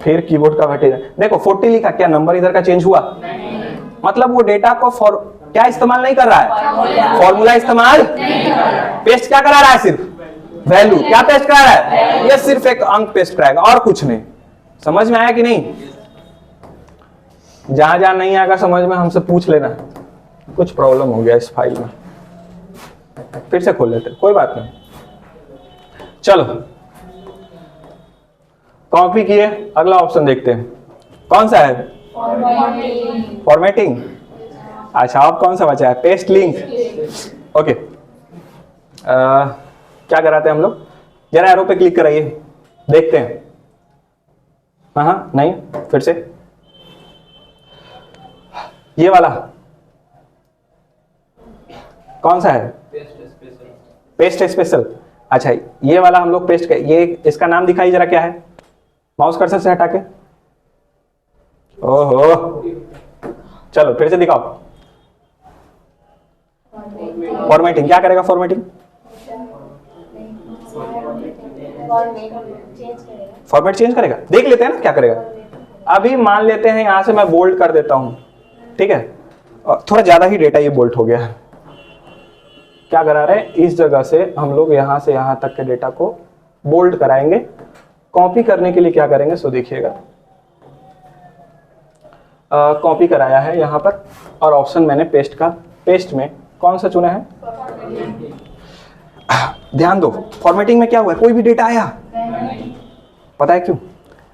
फिर कीबोर्ड का घटेगा। देखो 40 लिखा, क्या नंबर इधर का चेंज हुआ? मतलब वो डेटा को क्या इस्तेमाल नहीं कर रहा है? फॉर्मूला इस्तेमाल, पेस्ट क्या करा रहा है? सिर्फ वैल्यू। क्या पेस्ट करा रहा है? ये सिर्फ एक अंक पेस्ट कराएगा और कुछ नहीं। समझ में आया कि नहीं? जहां जहां नहीं आएगा समझ में हमसे पूछ लेना, कुछ प्रॉब्लम हो गया इस फाइल में, फिर से खोल लेते, कोई बात नहीं। चलो कॉपी किए, अगला ऑप्शन देखते हैं कौन सा है? फॉर्मेटिंग। अच्छा, अब कौन सा बचा है? Paste link. ओके, क्या कराते हैं हम लोग? जरा एरो पे क्लिक कराइए, देखते हैं। हाँ नहीं, फिर से ये वाला कौन सा है? Paste special. अच्छा, ये वाला हम लोग पेस्ट कर, ये इसका नाम दिखाई जरा, क्या है? माउस कर्सर से हटा के। ओहो, चलो फिर से दिखाओ। फॉर्मेटिंग क्या करेगा? फॉर्मेटिंग फॉर्मेट चेंज करेगा। देख लेते हैं ना क्या करेगा। अभी मान लेते हैं यहां से मैं बोल्ड कर देता हूं, ठीक है, और थोड़ा ज्यादा ही डेटा ये बोल्ड हो गया है। क्या करा रहे हैं? इस जगह से हम लोग यहां से यहां तक के डेटा को बोल्ड कराएंगे। कॉपी करने के लिए क्या करेंगे सो देखिएगा। कॉपी कराया है यहां पर और ऑप्शन मैंने पेस्ट का, पेस्ट में कौन सा चुना है? ध्यान दो, फॉर्मेटिंग में क्या हुआ है? कोई भी डेटा आया? पता है क्यों?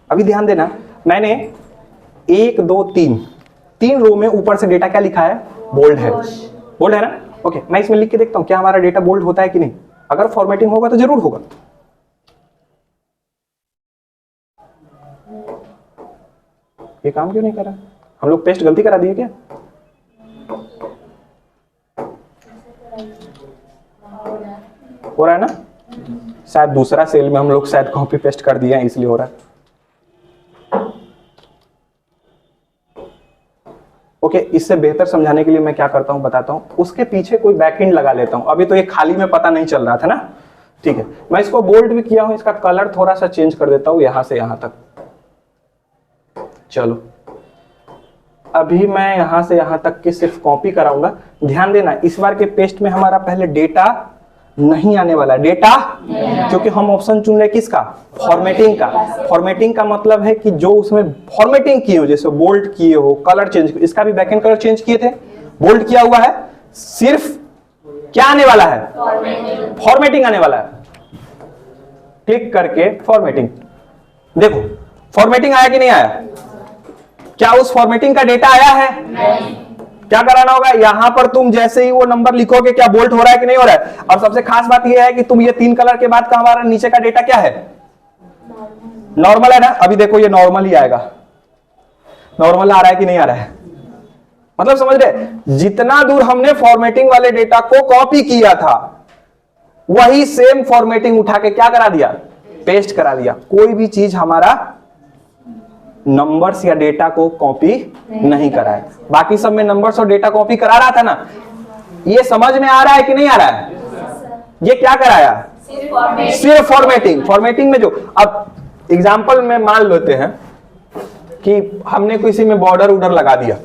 अभी ध्यान देना, मैंने 1 2 3 रो में ऊपर से डेटा क्या लिखा है? बोल्ड है, बोल्ड है ना। ओके, मैं इसमें लिख के देखता हूं क्या हमारा डेटा बोल्ड होता है कि नहीं। अगर फॉर्मेटिंग होगा तो जरूर होगा। ये काम क्यों नहीं कर रहा? हम लोग पेस्ट गलती करा दिए क्या? हो रहा है ना? शायद दूसरा सेल में हम लोग शायद कॉपी पेस्ट कर दिया है, इसलिए हो रहा है। ओके, इससे बेहतर समझाने के लिए मैं क्या करता हूं बताता हूं। उसके पीछे कोई बैकएंड लगा लेता हूं। अभी तो ये खाली में पता नहीं चल रहा था ना, ठीक है। मैं इसको बोल्ड भी किया हूं, इसका कलर थोड़ा सा चेंज कर देता हूं यहां से यहां तक। चलो, अभी मैं यहां से यहां तक की सिर्फ कॉपी कराऊंगा। ध्यान देना, इस बार के पेस्ट में हमारा पहले डेटा नहीं आने वाला। डेटा, क्योंकि हम ऑप्शन चुन रहे किसका? फॉर्मेटिंग का। फॉर्मेटिंग का मतलब है कि जो उसमें फॉर्मेटिंग की हो, जैसे बोल्ड किए हो, कलर चेंज, इसका भी बैकएंड कलर चेंज किए थे, बोल्ड किया हुआ है। सिर्फ क्या आने वाला है? फॉर्मेटिंग आने वाला है। क्लिक करके फॉर्मेटिंग देखो, फॉर्मेटिंग आया कि नहीं आया? क्या उस फॉर्मेटिंग का डेटा आया है? नहीं। क्या कराना होगा? यहां पर तुम जैसे ही वो नंबर लिखोगे, क्या बोल्ट हो रहा है कि नहीं हो रहा है? और सबसे खास बात यह है कि तुम ये 3 कलर के बाद का हमारा नीचे का डेटा क्या है? नॉर्मल है ना। अभी देखो ये नॉर्मल ही आएगा। नॉर्मल आ रहा है कि नहीं आ रहा है? मतलब समझ रहे, जितना दूर हमने फॉर्मेटिंग वाले डेटा को कॉपी किया था, वही सेम फॉर्मेटिंग उठा के क्या करा दिया? पेस्ट करा दिया। कोई भी चीज हमारा नंबर्स या डेटा को कॉपी नहीं करा है। बाकी सब में नंबर्स और डेटा कॉपी करा रहा था ना। ये समझ में आ रहा है कि नहीं आ रहा है? ये क्या कराया? सिर्फ फॉर्मेटिंग। फॉर्मेटिंग में जो, अब एग्जांपल में मान लेते हैं कि हमने किसी में बॉर्डर उडर लगा दिया,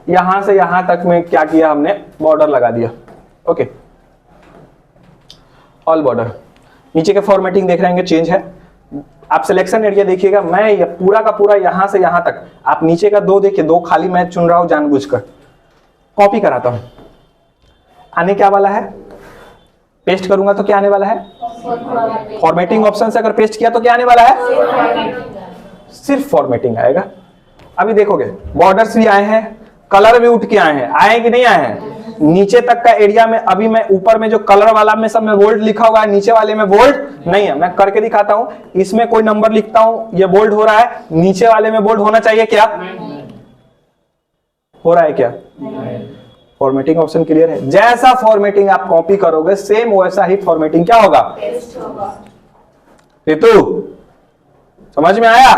यहां से यहां तक में क्या किया हमने? बॉर्डर लगा दिया। Okay, all border. नीचे के फॉर्मेटिंग देख रहे हैं चेंज है। आप सिलेक्शन एरिया देखिएगा, मैं पूरा का पूरा यहां से यहां तक, आप नीचे का 2 देखिए, 2 खाली मैं चुन रहा हूं जानबूझकर, कॉपी कराता हूं। आने क्या वाला है? पेस्ट करूंगा तो क्या आने वाला है? फॉर्मेटिंग ऑप्शन से अगर पेस्ट किया तो क्या आने वाला है? सिर्फ फॉर्मेटिंग आएगा। अभी देखोगे बॉर्डर्स भी आए हैं, कलर भी उठ के आए हैं। आए कि नहीं आए हैं? नीचे तक का एरिया में अभी मैं ऊपर में जो कलर वाला में सब में बोल्ड लिखा हुआ है, नीचे वाले में बोल्ड नहीं है। मैं करके दिखाता हूं। इसमें कोई नंबर लिखता हूं, ये बोल्ड हो रहा है, नीचे वाले में बोल्ड होना चाहिए क्या? हो रहा है क्या? फॉर्मेटिंग ऑप्शन क्लियर है। जैसा फॉर्मेटिंग आप कॉपी करोगे, सेम वैसा ही फॉर्मेटिंग क्या होगा? रितु, समझ में आया?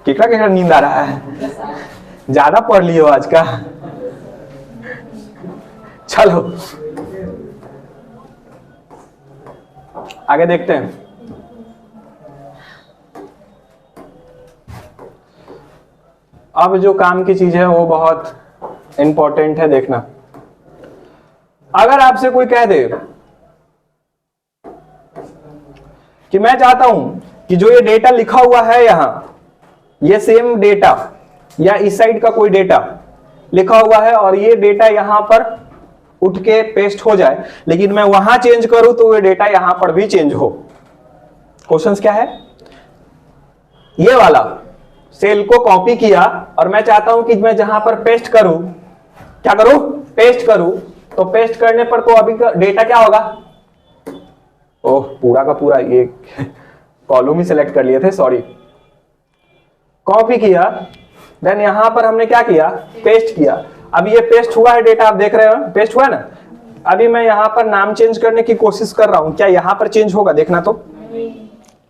केकड़ा केकड़ा नींद आ रहा है? ज्यादा पढ़ लिए हो आज का। चलो आगे देखते हैं। अब जो काम की चीज है वो बहुत इंपॉर्टेंट है, देखना। अगर आपसे कोई कह दे कि मैं चाहता हूं कि जो ये डेटा लिखा हुआ है यहां, ये सेम डेटा या इस साइड का कोई डेटा लिखा हुआ है और ये डेटा यहां पर उठ के पेस्ट हो जाए, लेकिन मैं वहां चेंज करूं तो ये डेटा यहां पर भी चेंज हो। क्वेश्चंस क्या है? ये वाला सेल को कॉपी किया और मैं चाहता हूं कि मैं जहां पर पेस्ट करूं, क्या करूं? पेस्ट करूं। तो पेस्ट करने पर तो अभी का डेटा क्या होगा? ओह, पूरा का पूरा ये कॉलम ही सिलेक्ट कर लिए थे, सॉरी। कॉपी किया, देन यहां पर हमने क्या किया? पेस्ट किया। अब ये पेस्ट हुआ है डेटा, आप देख रहे हो पेस्ट हुआ है ना। अभी मैं यहां पर नाम चेंज करने की कोशिश कर रहा हूं, क्या यहां पर चेंज होगा? देखना तो,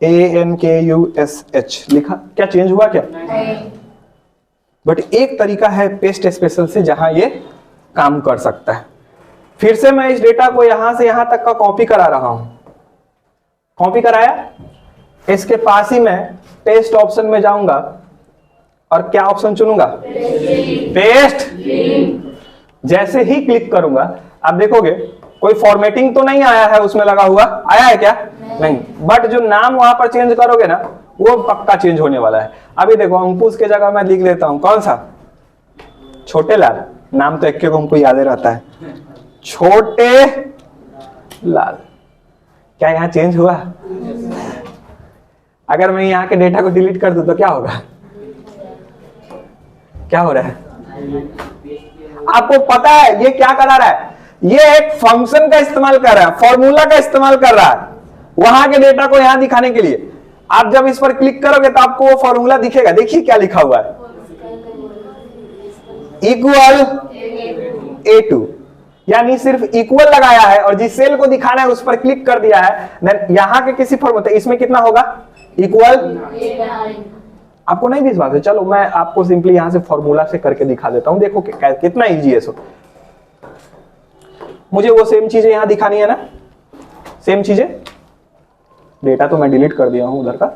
ANKUSH लिखा, क्या चेंज हुआ क्या? बट एक तरीका है पेस्ट स्पेशल से जहां ये काम कर सकता है। फिर से मैं इस डेटा को यहां से यहां तक का कॉपी करा रहा हूं। कॉपी कराया, इसके पास ही मैं पेस्ट ऑप्शन में जाऊंगा और क्या ऑप्शन चुनूंगा? पेस्ट। जैसे ही क्लिक करूंगा, आप देखोगे कोई फॉर्मेटिंग तो नहीं आया है उसमें लगा हुआ, आया है क्या? नहीं। बट जो नाम वहां पर चेंज करोगे ना, वो पक्का चेंज होने वाला है। अभी देखो, अंकुश के जगह मैं लिख लेता हूं कौन सा? छोटे लाल। नाम तो एक के को हमको याद रहता है, छोटे लाल। क्या यहां चेंज हुआ? अगर मैं यहां के डेटा को डिलीट कर दूं तो क्या होगा? क्या हो रहा है? आपको पता है ये क्या करा रहा है? ये एक फंक्शन का इस्तेमाल कर रहा है, फॉर्मूला का इस्तेमाल कर रहा है वहां के डेटा को यहां दिखाने के लिए। आप जब इस पर क्लिक करोगे तो आपको वो फॉर्मूला दिखेगा। देखिए क्या लिखा हुआ है, इक्वल A2, यानी सिर्फ इक्वल लगाया है और जिस सेल को दिखाना है उस पर क्लिक कर दिया है। देन यहां के किसी फॉर्मूला, इसमें कितना होगा, इक्वल। आपको नहीं विश्वास है, चलो मैं आपको सिंपली यहां से फॉर्मूला से करके दिखा देता हूं। देखो कितना इजी है। सो मुझे वो सेम चीजें यहां दिखानी है ना, सेम चीजें। डेटा तो मैं डिलीट कर दिया हूं उधर का।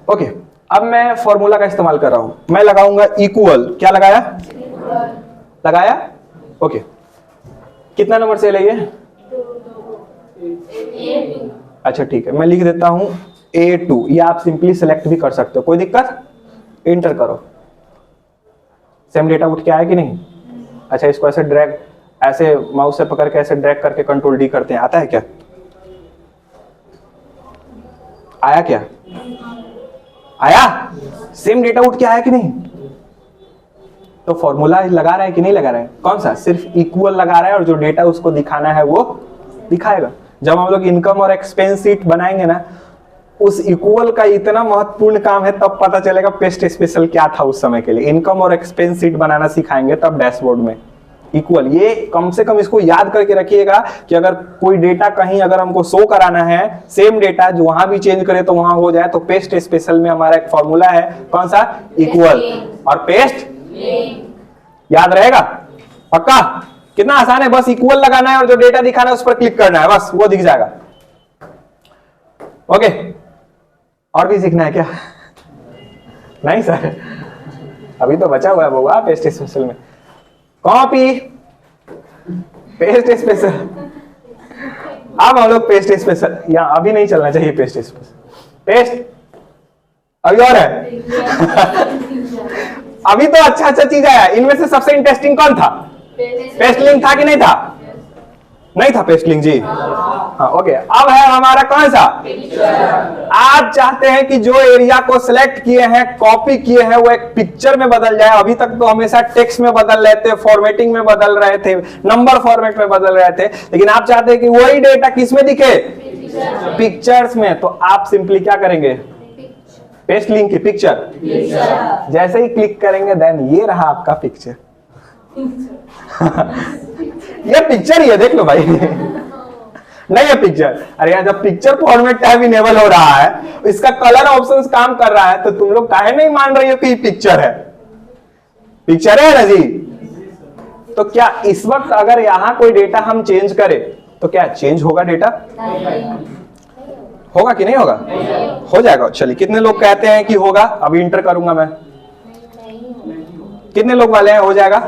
ओके, अब मैं फॉर्मूला का इस्तेमाल कर रहा हूं। मैं लगाऊंगा इक्वल, क्या लगाया, लगाया। ओके, कितना नंबर सेल है ये, अच्छा ठीक है, मैं लिख देता हूं A2। या आप सिंपली सेलेक्ट भी कर सकते हो, कोई दिक्कत, इंटर करो। सेम डेटा उठ के आया कि नहीं। अच्छा, इसको ऐसे ड्रैग, ऐसे माउस से पकड़ के ऐसे ड्रैग करके कंट्रोल D करते हैं, आता है क्या, आया क्या, आया, सेम डेटा उठ के आया कि नहीं। तो फॉर्मूला लगा रहा है कि नहीं लगा रहा है, कौन सा, सिर्फ इक्वल लगा रहा है और जो डेटा उसको दिखाना है वो दिखाएगा। जब हम लोग इनकम और एक्सपेंस शीट बनाएंगे ना, उस इक्वल का इतना महत्वपूर्ण काम है, तब पता चलेगा पेस्ट स्पेशल क्या था उस समय के लिए। इनकम और एक्सपेंस शीट बनाना सिखाएंगे तब डैशबोर्ड में इक्वल। ये कम से कम इसको याद करके रखिएगा कि अगर कोई डेटा कहीं अगर हमको शो कराना है, सेम डेटा जो वहां भी चेंज करे तो वहां हो जाए, तो पेस्ट स्पेशल में हमारा एक फॉर्मूला है, कौन सा, इक्वल और पेस्ट। याद रहेगा पक्का, कितना आसान है, बस इक्वल लगाना है और जो डेटा दिखाना है उस पर क्लिक करना है, बस वो दिख जाएगा। ओके, और भी सीखना है क्या, नहीं सर, अभी तो बचा हुआ है बउआ पेस्ट स्पेशल में। कॉपी पेस्ट स्पेशल, अब हम लोग पेस्ट स्पेशल, या अभी नहीं चलना चाहिए पेस्ट स्पेशल, पेस्ट अभी और है अभी तो अच्छा चीज आया। इनमें से सबसे इंटरेस्टिंग कौन था, पेस्ट लिंक था कि नहीं था, नहीं था पेस्ट लिंक जी। हाँ ओके, अब है हमारा कौन सा, आप चाहते हैं कि जो एरिया को सिलेक्ट किए हैं, कॉपी किए हैं, वो एक पिक्चर में बदल जाए। अभी तक तो हमेशा टेक्स्ट में बदल रहे थे, फॉर्मेटिंग में बदल रहे थे, नंबर फॉर्मेट में बदल रहे थे, लेकिन आप चाहते हैं कि वही डेटा किस में दिखे, पिक्चर्स में। तो आप सिंपली क्या करेंगे, पेस्ट लिंक की पिक्चर, जैसे ही क्लिक करेंगे देन ये रहा आपका पिक्चर ये पिक्चर ही है, देख लो भाई नहीं है पिक्चर। अरे यार, जब पिक्चर फॉर्मेट टैब इनेबल हो रहा है, इसका कलर ऑप्शंस काम कर रहा है, तो तुम लोग काहे नहीं मान रही हो कि पिक्चर है, पिक्चर है ना जी। तो क्या इस वक्त अगर यहां कोई डेटा हम चेंज करें तो क्या चेंज होगा डेटा, होगा कि नहीं होगा, हो जाएगा। चलिए, कितने लोग कहते हैं कि होगा, अभी इंटर करूंगा मैं, कितने लोग वाले हैं हो जाएगा,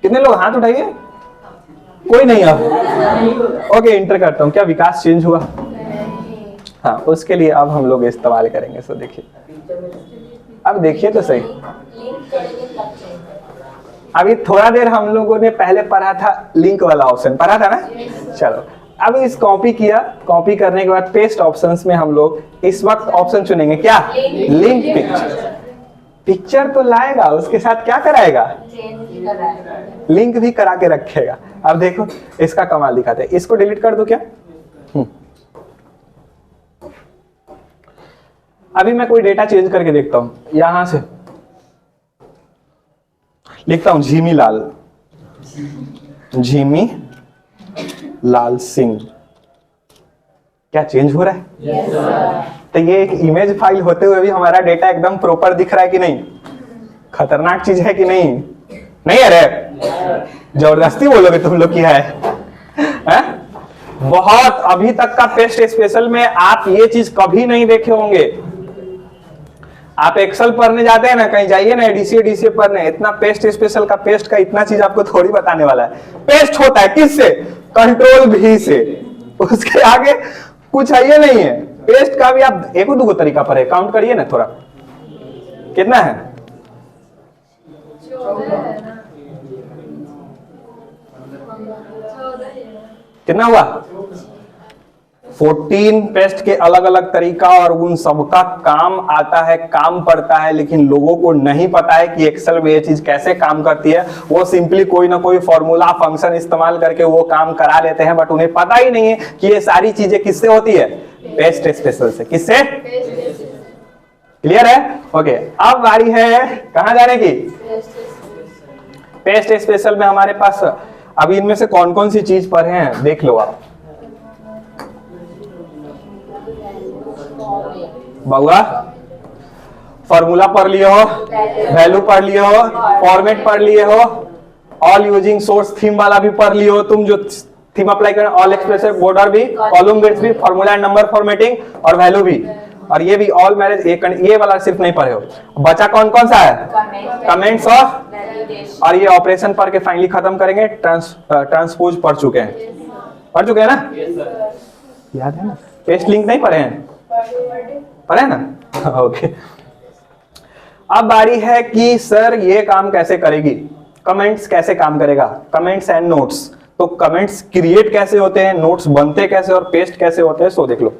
कितने लोग हाथ उठाइए, कोई नहीं। अब ओके, इंटर करता हूं, क्या विकास चेंज हुआ, हाँ उसके लिए अब हम लोग इस्तेमाल करेंगे। सो देखिए, अब देखिए तो सही, अभी थोड़ा देर हम लोगों ने पहले पढ़ा था लिंक वाला ऑप्शन, पढ़ा था ना। चलो, अब इस कॉपी किया, कॉपी करने के बाद पेस्ट ऑप्शंस में हम लोग इस वक्त ऑप्शन चुनेंगे, क्या, लिंक पिक्चर। पिक्चर तो लाएगा, उसके साथ क्या कराएगा, लिंक भी करा के रखेगा। अब देखो इसका कमाल दिखाते हैं, इसको डिलीट कर दो क्या। अभी मैं कोई डेटा चेंज करके देखता हूं, यहां से लिखता हूं झीमी लाल, झीमी लाल सिंह, क्या चेंज हो रहा है, yes, तो ये एक इमेज फाइल होते हुए भी हमारा डेटा एकदम प्रॉपर दिख रहा है कि नहीं, खतरनाक चीज है कि नहीं, नहीं अरे जबरदस्ती बोलोगे तुम लोग क्या है? बहुत, अभी तक का पेस्ट स्पेशल में आप ये चीज कभी नहीं देखे होंगे। आप एक्सेल पढ़ने जाते हैं ना, कहीं जाइए ना एडीसीए पढ़ने, इतना पेस्ट स्पेशल का, पेस्ट का इतना चीज आपको थोड़ी बताने वाला है। पेस्ट होता है किससे, कंट्रोल भी से, उसके आगे कुछ है ये नहीं है। पेस्ट का भी आप एक दो तरीका पर है, काउंट करिए ना थोड़ा, कितना है, कितना हुआ, 14 पेस्ट के अलग अलग तरीका और उन सबका काम आता है, काम पड़ता है, लेकिन लोगों को नहीं पता है कि एक्सेल में ये चीज कैसे काम करती है। वो सिंपली कोई ना कोई फॉर्मूला फंक्शन इस्तेमाल करके वो काम करा लेते हैं, बट उन्हें पता ही नहीं है कि ये सारी चीजें किससे होती है, पेस्ट स्पेशल से। किससे? क्लियर है? ओके, अब बारी है कहां जाने की? पेस्ट स्पेशल में हमारे पास अभी इनमें से कौन कौन सी चीज पर हैं देख लो आप। बउआ फॉर्मूला पढ़ लिए हो, वैल्यू पढ़ लिए हो, फॉर्मेट पढ़ लिए हो, ऑल यूजिंग सोर्स थीम वाला भी पढ़ लिए हो तुम, जो थीम अप्लाई करें, ऑल एक्सप्रेसिव बॉर्डर भी, कॉलम बिट्स भी, फॉर्मूला एंड नंबर फॉर्मेटिंग और वैल्यू भी, और ये भी ऑल मैनेज। ये वाला सिर्फ नहीं पढ़े हो। बचा कौन कौन सा है? कमेंट्स और ये ऑपरेशन पढ़ के फाइनली खत्म करेंगे। ट्रांसपोज पढ़ चुके हैं ना? याद है ना? पेस्ट लिंक नहीं पढ़े हैं? पढ़े ना? ओके, अब बारी है कि सर ये काम कैसे करेगी, कमेंट्स कैसे काम करेगा, कमेंट्स एंड नोट्स। तो कमेंट्स क्रिएट कैसे होते हैं, नोट्स बनते कैसे और पेस्ट कैसे होते हैं, सो देख लो।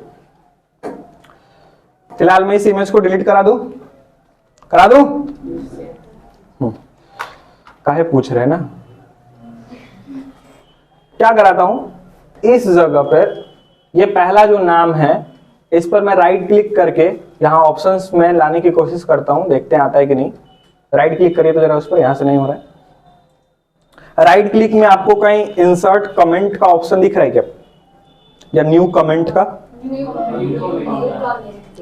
फिलहाल मैं इस इमेज को डिलीट करा दूं? काहे पूछ रहे हैं ना? क्या कराता हूं, इस जगह पर ये पहला जो नाम है इस पर मैं राइट क्लिक करके यहाँ ऑप्शंस में लाने की कोशिश करता हूं, देखते हैं आता है कि नहीं। राइट क्लिक करिए तो जरा उस पर, यहां से नहीं हो रहा है। राइट क्लिक में आपको कहीं इंसर्ट कमेंट का ऑप्शन दिख रहा है क्या, या न्यू कमेंट का?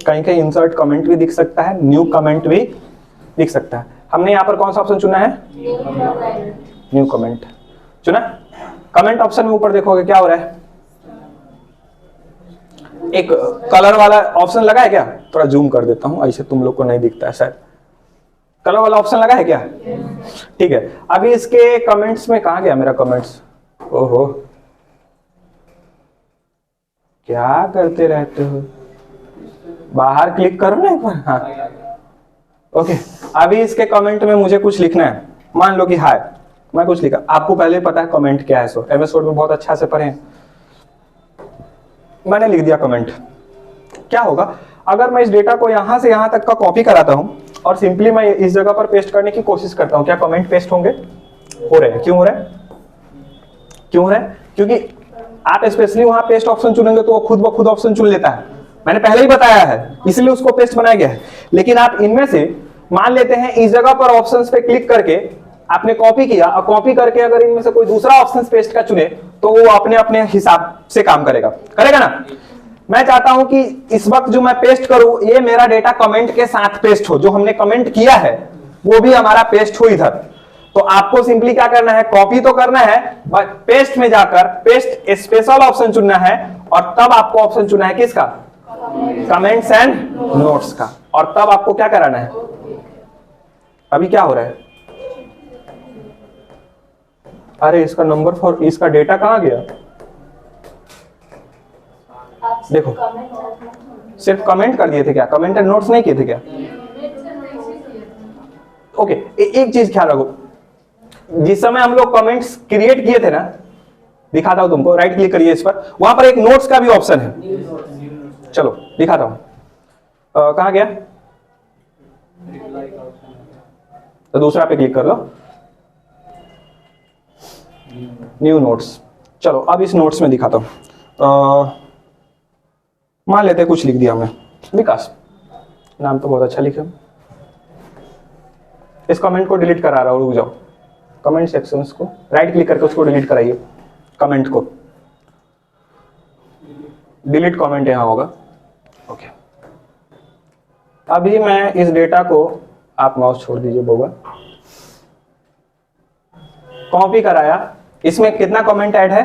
कहीं कहीं इंसर्ट कमेंट भी दिख सकता है, न्यू कमेंट भी दिख सकता है। हमने यहाँ पर कौन सा ऑप्शन चुना है? न्यू कमेंट चुना। कमेंट ऑप्शन में ऊपर देखोगे क्या हो रहा है, एक कलर वाला ऑप्शन लगा है क्या? थोड़ा जूम कर देता हूं, ऐसे तुम लोग को नहीं दिखता है शायद। कलर वाला ऑप्शन लगा है क्या? ठीक है। अभी इसके कमेंट्स में कहां गया मेरा कमेंट्स? ओहो, क्या करते रहते हो, बाहर क्लिक करो ना एक बार। हाँ, ओके। अभी इसके कमेंट में मुझे कुछ लिखना है। मान लो कि हाय, मैं कुछ लिखा, आपको पहले पता है कमेंट क्या है, सो एमएस वर्ड में बहुत अच्छा से पढ़े। मैंने लिख दिया कमेंट। क्या होगा अगर मैं इस डेटा को यहां से यहां तक का कॉपी कराता हूं और सिंपली मैं इस जगह पर पेस्ट करने की कोशिश करता हूं, क्या कमेंट पेस्ट होंगे? हो रहे हैं। क्यों हो रहे हैं? क्योंकि आप स्पेशली वहां पेस्ट ऑप्शन चुनेंगे तो वो खुद ब खुद ऑप्शन चुन लेता है। मैंने पहले ही बताया है, इसलिए उसको पेस्ट बनाया गया है। लेकिन आप इनमें से मान लेते हैं इस जगह पर ऑप्शंस पे क्लिक करके आपने कॉपी किया, और कॉपी करके अगर इनमें से कोई दूसरा ऑप्शन पेस्ट का चुने तो वो अपने अपने हिसाब से काम करेगा ना। मैं चाहता हूं कि इस वक्त जो मैं पेस्ट करूं ये मेरा डेटा कमेंट के साथ पेस्ट हो, जो हमने कमेंट किया है वो भी हमारा पेस्ट हो इधर। तो आपको सिंपली क्या करना है, कॉपी तो करना है, बट पेस्ट में जाकर पेस्ट स्पेशल ऑप्शन चुनना है, और तब आपको ऑप्शन चुना है किसका? कमेंट्स एंड नोट्स का। और तब आपको क्या कराना है? अभी क्या हो रहा है? अरे इसका नंबर फॉर, इसका डेटा कहां गया? देखो, सिर्फ कमेंट कर दिए थे क्या? कमेंट एंड नोट्स नहीं किए थे क्या? ओके, एक चीज ख्याल रखो, जिस समय हम लोग कमेंट्स क्रिएट किए थे ना, दिखाता हूं तुमको, राइट क्लिक करिए इस पर, वहां पर एक नोट्स का भी ऑप्शन है। चलो दिखाता हूं, कहां गया? तो दूसरा पे क्लिक कर लो, न्यू नोट्स। चलो अब इस नोट्स में दिखाता हूं। मान लेते कुछ लिख दिया हमने, विकास, नाम तो बहुत अच्छा लिखे। इस कमेंट को डिलीट करा रहा हूं, रुक जाओ। कमेंट सेक्शंस को राइट क्लिक करके उसको डिलीट कराइए, कमेंट को डिलीट कमेंट यहां होगा। ओके, अभी मैं इस डेटा को, आप माउस छोड़ दीजिए बउआ, कॉपी कराया। इसमें कितना कमेंट ऐड है?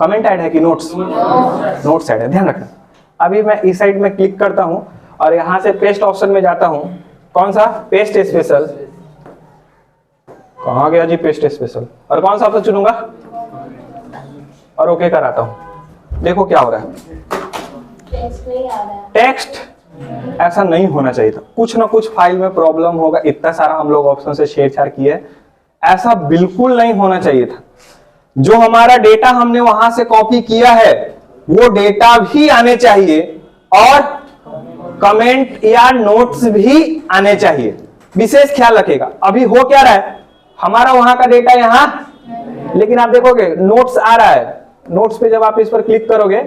कमेंट ऐड है कि नोट्स? नोट्स ऐड है, ध्यान रखना। अभी मैं इस साइड में क्लिक करता हूं और यहां से पेस्ट ऑप्शन में जाता हूं। कौन सा? Paste special. कहां गया जी पेस्ट स्पेशल? और कौन सा ऑप्शन चुनूंगा? और ओके कराता हूं। देखो क्या हो रहा है, टेक्स्ट ऐसा नहीं होना चाहिए था। कुछ ना कुछ फाइल में प्रॉब्लम होगा, इतना सारा हम लोग ऑप्शन से छेड़छाड़ किए, ऐसा बिल्कुल नहीं होना चाहिए था। जो हमारा डेटा हमने वहां से कॉपी किया है वो डेटा भी आने चाहिए और कमेंट या नोट्स भी आने चाहिए। विशेष ख्याल रखेगा। अभी हो क्या रहा है, हमारा वहां का डेटा यहां, लेकिन आप देखोगे नोट्स आ रहा है। नोट्स पे जब आप इस पर क्लिक करोगे,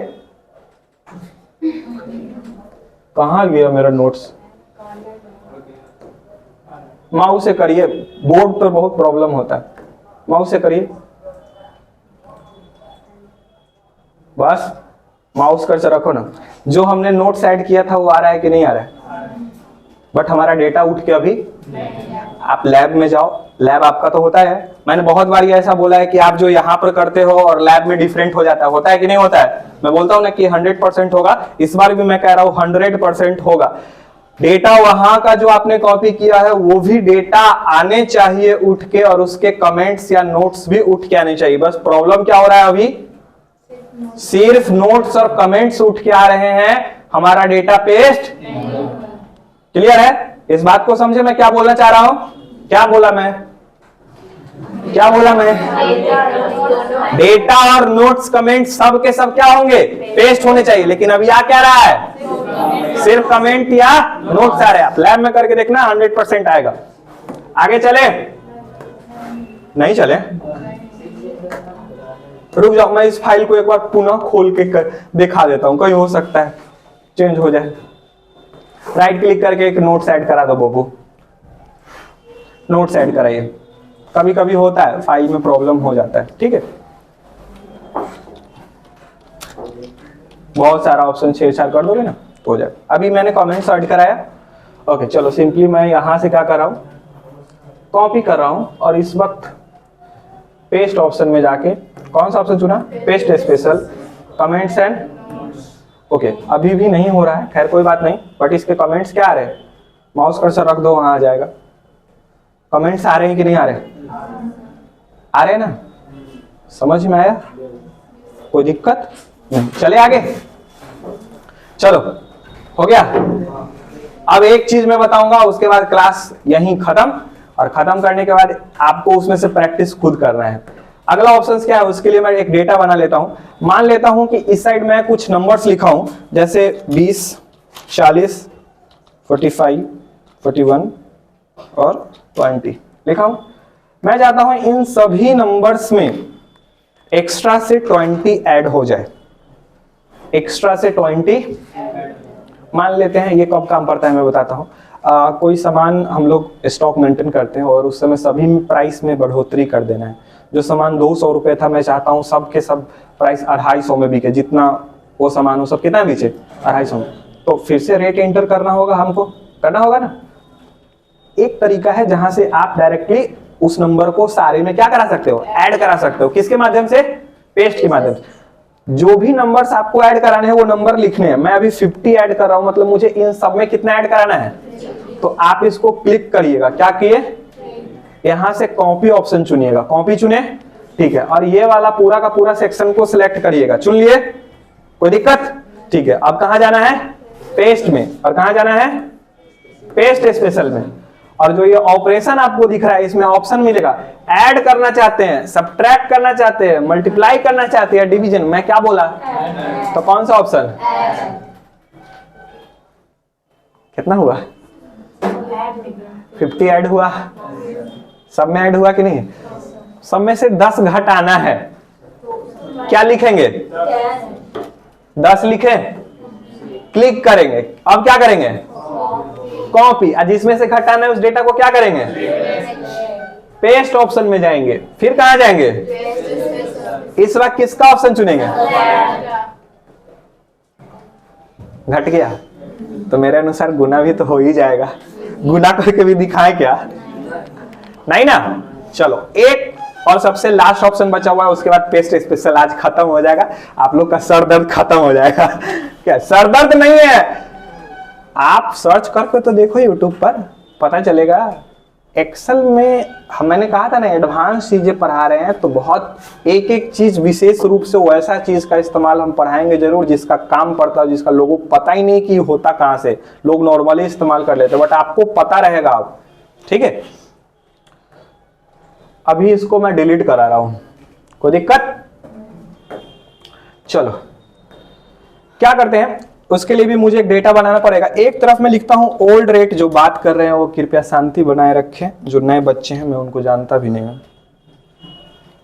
कहां गया मेरा नोट्स, माउस से करिए, बोर्ड पर बहुत प्रॉब्लम होता है, माउस से करिए, बस माउस कर से रखो ना। जो हमने नोट्स ऐड किया था वो आ रहा है कि नहीं आ रहा है, बट हमारा डेटा उठ के अभी, आप लैब में जाओ, लैब आपका तो होता है। मैंने बहुत बार ऐसा बोला है कि आप जो यहाँ पर करते हो और लैब में डिफरेंट हो जाता है, होता है कि नहीं होता है। मैं बोलता हूं ना कि 100% होगा, इस बार भी मैं कह रहा हूं 100% होगा। डेटा वहां का जो आपने कॉपी किया है वो भी डेटा आने चाहिए उठ के, और उसके कमेंट्स या नोट्स भी उठ के आने चाहिए। बस प्रॉब्लम क्या हो रहा है, अभी सिर्फ नोट्स और कमेंट्स उठ के आ रहे हैं, हमारा डेटा पेस्ट। क्लियर है? इस बात को समझे मैं क्या बोलना चाह रहा हूं। क्या बोला मैं, क्या बोला मैं, डेटा और नोट्स कमेंट सब के सब क्या होंगे, पेस्ट होने चाहिए। लेकिन अब यह क्या रहा है, सिर्फ कमेंट या नोट्स आ रहे हैं। आप लैब में करके देखना 100% आएगा। आगे चले, नहीं चले, रुक जाओ, मैं इस फाइल को एक बार पुनः खोल के दिखा देता हूं, कहीं हो सकता है चेंज हो जाए। राइट क्लिक करके एक नोट्स ऐड करा दो बबू, नोट्स ऐड कराइए। कभी कभी होता है फाइल में प्रॉब्लम हो जाता है, ठीक है। बहुत सारा ऑप्शन छेड़छाड़ कर दोगे ना तो हो जाए। अभी मैंने कमेंट्स ऐड कराया, ओके चलो सिंपली मैं यहां से क्या कर रहा हूं, कॉपी कर रहा हूं, और इस वक्त पेस्ट ऑप्शन में जाके कौन सा ऑप्शन चुना, paste special comments and, okay अभी भी नहीं हो रहा है, खैर कोई बात नहीं, बट इसके कमेंट्स क्या आ रहे हैं, माउस कर्सर रख दो वहां आ जाएगा। कमेंट्स आ रहे हैं कि नहीं आ रहे, आ रहे हैं ना, समझ में आया, कोई दिक्कत नहीं। चले आगे, चलो हो गया। अब एक चीज मैं बताऊंगा, उसके बाद क्लास यहीं खत्म, और खत्म करने के बाद आपको उसमें से प्रैक्टिस खुद करना है। अगला ऑप्शन क्या है, उसके लिए मैं एक डेटा बना लेता हूं। मान लेता हूं कि इस साइड में कुछ नंबर्स लिखा हूं, जैसे 20, 40, 45, 41 और 20 लिखा हूं। मैं चाहता हूं इन सभी नंबर्स में एक्स्ट्रा से 20 ऐड हो जाए, एक्स्ट्रा से 20। मान लेते हैं, ये कब काम पड़ता है मैं बताता हूं। कोई सामान हम लोग स्टॉक मेंटेन करते हैं और उस समय सभी प्राइस में बढ़ोतरी कर देना है। जो सामान 200 रुपए था, मैं चाहता हूं सब के सब प्राइस 250 में बिके, जितना वो सामान हो सब कितना बेचे, 250 में। तो फिर से रेट एंटर करना होगा, हमको करना होगा ना। एक तरीका है जहां से आप डायरेक्टली उस नंबर को सारे में क्या करा सकते हो, ऐड करा सकते हो। किसके माध्यम से, पेस्ट के माध्यम से। जो भी नंबर्स आपको ऐड कराने हैं वो नंबर लिखने हैं। मैं अभी 50 ऐड कर रहा हूं, मतलब मुझे इन सब में कितना ऐड कराना है। तो आप इसको क्लिक करिएगा, क्या किए, यहां से कॉपी ऑप्शन चुनिएगा, कॉपी चुने, ठीक है। और ये वाला पूरा का पूरा सेक्शन को सिलेक्ट करिएगा, चुन लिए, कोई दिक्कत, ठीक है। अब कहां जाना है, पेस्ट में, और कहां जाना है, पेस्ट स्पेशल में। और जो ये ऑपरेशन आपको दिख रहा है, इसमें ऑप्शन मिलेगा, ऐड करना चाहते हैं, सब्ट्रैक्ट करना चाहते हैं, मल्टीप्लाई करना चाहते हैं, डिवीजन। मैं क्या बोला, तो कौन सा ऑप्शन, कितना हुआ, 50 ऐड हुआ, सब में ऐड हुआ कि नहीं, सब में से 10 घटाना है। क्या लिखेंगे, 10 लिखे, क्लिक करेंगे। अब क्या करेंगे, कॉपी, जिसमें से घटाना है उस डेटा को क्या करेंगे, पेस्ट ऑप्शन में जाएंगे। फिर कहां जाएंगे, इस वक्त किसका ऑप्शन चुनेंगे, घट गया तो मेरे अनुसार गुना भी तो हो ही जाएगा, गुना करके भी दिखाएं क्या, नहीं ना। चलो एक और सबसे लास्ट ऑप्शन बचा हुआ है, उसके बाद पेस्ट स्पेशल आज खत्म हो जाएगा, आप लोग का सर दर्द खत्म हो जाएगा। क्या सर दर्द नहीं है, आप सर्च करके तो देखो यूट्यूब पर, पता चलेगा। एक्सेल में मैंने कहा था ना एडवांस चीजें पढ़ा रहे हैं, तो बहुत एक एक चीज विशेष रूप से वैसा चीज का इस्तेमाल हम पढ़ाएंगे जरूर जिसका काम पड़ता है, जिसका लोगों को पता ही नहीं कि होता कहां से, लोग नॉर्मली इस्तेमाल कर लेते, बट आपको पता रहेगा आप, ठीक है। अभी इसको मैं डिलीट करा रहा हूं, कोई दिक्कत, चलो क्या करते हैं, उसके लिए भी मुझे एक डेटा बनाना पड़ेगा। एक तरफ मैं लिखता हूं ओल्ड रेट, जो बात कर रहे हैं वो कृपया शांति बनाए रखें, जो नए बच्चे हैं मैं उनको जानता भी नहीं हूं।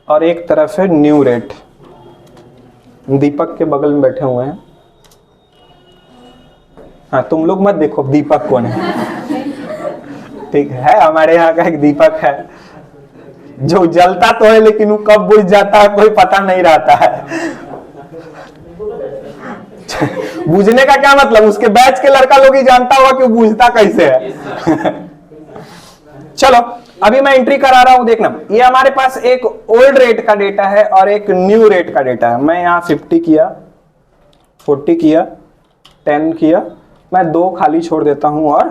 और एक तरफ है न्यू रेट। दीपक के बगल में बैठे हुए हैं। हाँ, तुम लोग मत देखो दीपक कौन है, ठीक है, हमारे यहाँ का एक दीपक है जो जलता तो है लेकिन वो कब बुझ जाता है कोई पता नहीं रहता है। बुझने का क्या मतलब, उसके बैच के लड़का लोग ही जानता होगा कि वो बुझता कैसे है। चलो अभी मैं एंट्री करा रहा हूं, देखना ये हमारे पास एक ओल्ड रेट का डेटा है और एक न्यू रेट का डेटा है। मैं यहाँ 50 किया, 40 किया, 10 किया, मैं 2 खाली छोड़ देता हूं और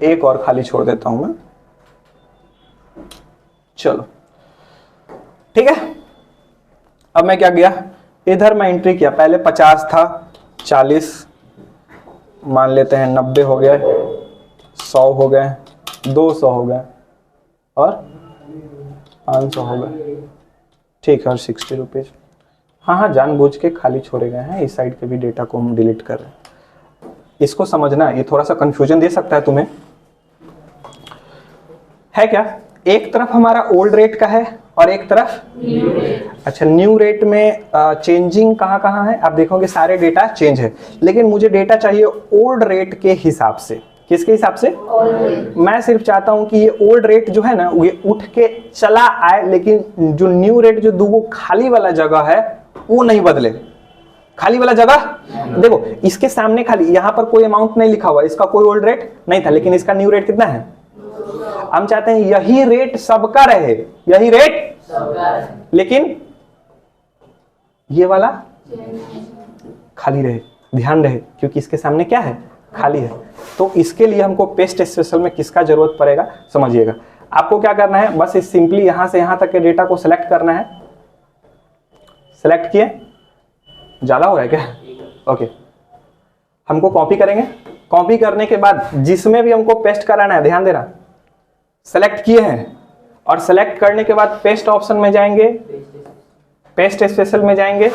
1 और खाली छोड़ देता हूं मैं। चलो ठीक है, अब मैं क्या किया, इधर मैं एंट्री किया, पहले 50 था, 40 मान लेते हैं, 90 हो गए, 100 हो गए, 200 हो गए और 500 हो गए, ठीक है, और 60 रुपीज। हाँ, जानबूझ के खाली छोड़े गए हैं, इस साइड के भी डेटा को हम डिलीट कर रहे हैं। इसको समझना, ये थोड़ा सा कंफ्यूजन दे सकता है तुम्हें, है क्या। एक तरफ हमारा ओल्ड रेट का है और एक तरफ न्यू रेट। अच्छा, न्यू रेट में चेंजिंग कहाँ कहाँ है, आप देखोगे सारे डेटा चेंज है, लेकिन मुझे डेटा चाहिए ओल्ड रेट के हिसाब से। किसके हिसाब से? मैं सिर्फ चाहता हूं कि ये ओल्ड रेट जो है ना, ये उठ के चला आए, लेकिन जो न्यू रेट, जो 2 खाली वाला जगह है वो नहीं बदले। खाली वाला जगह देखो, इसके सामने खाली, यहां पर कोई अमाउंट नहीं लिखा हुआ, इसका कोई ओल्ड रेट नहीं था, लेकिन इसका न्यू रेट कितना है? हम चाहते हैं यही रेट सबका रहे, यही रेट सबका रहे, लेकिन ये वाला खाली रहे। ध्यान रहे, क्योंकि इसके सामने क्या है? खाली है। तो इसके लिए हमको पेस्ट स्पेशल में किसका जरूरत पड़ेगा, समझिएगा। आपको क्या करना है, बस इस सिंपली यहां से यहां तक के डेटा को सिलेक्ट करना है। सिलेक्ट किए, ज्यादा हो रहा है क्या? ओके, हमको कॉपी करेंगे। कॉपी करने के बाद जिसमें भी हमको पेस्ट कराना है, ध्यान देना, सेलेक्ट किए हैं और सेलेक्ट करने के बाद पेस्ट ऑप्शन में जाएंगे, पेस्ट स्पेशल में जाएंगे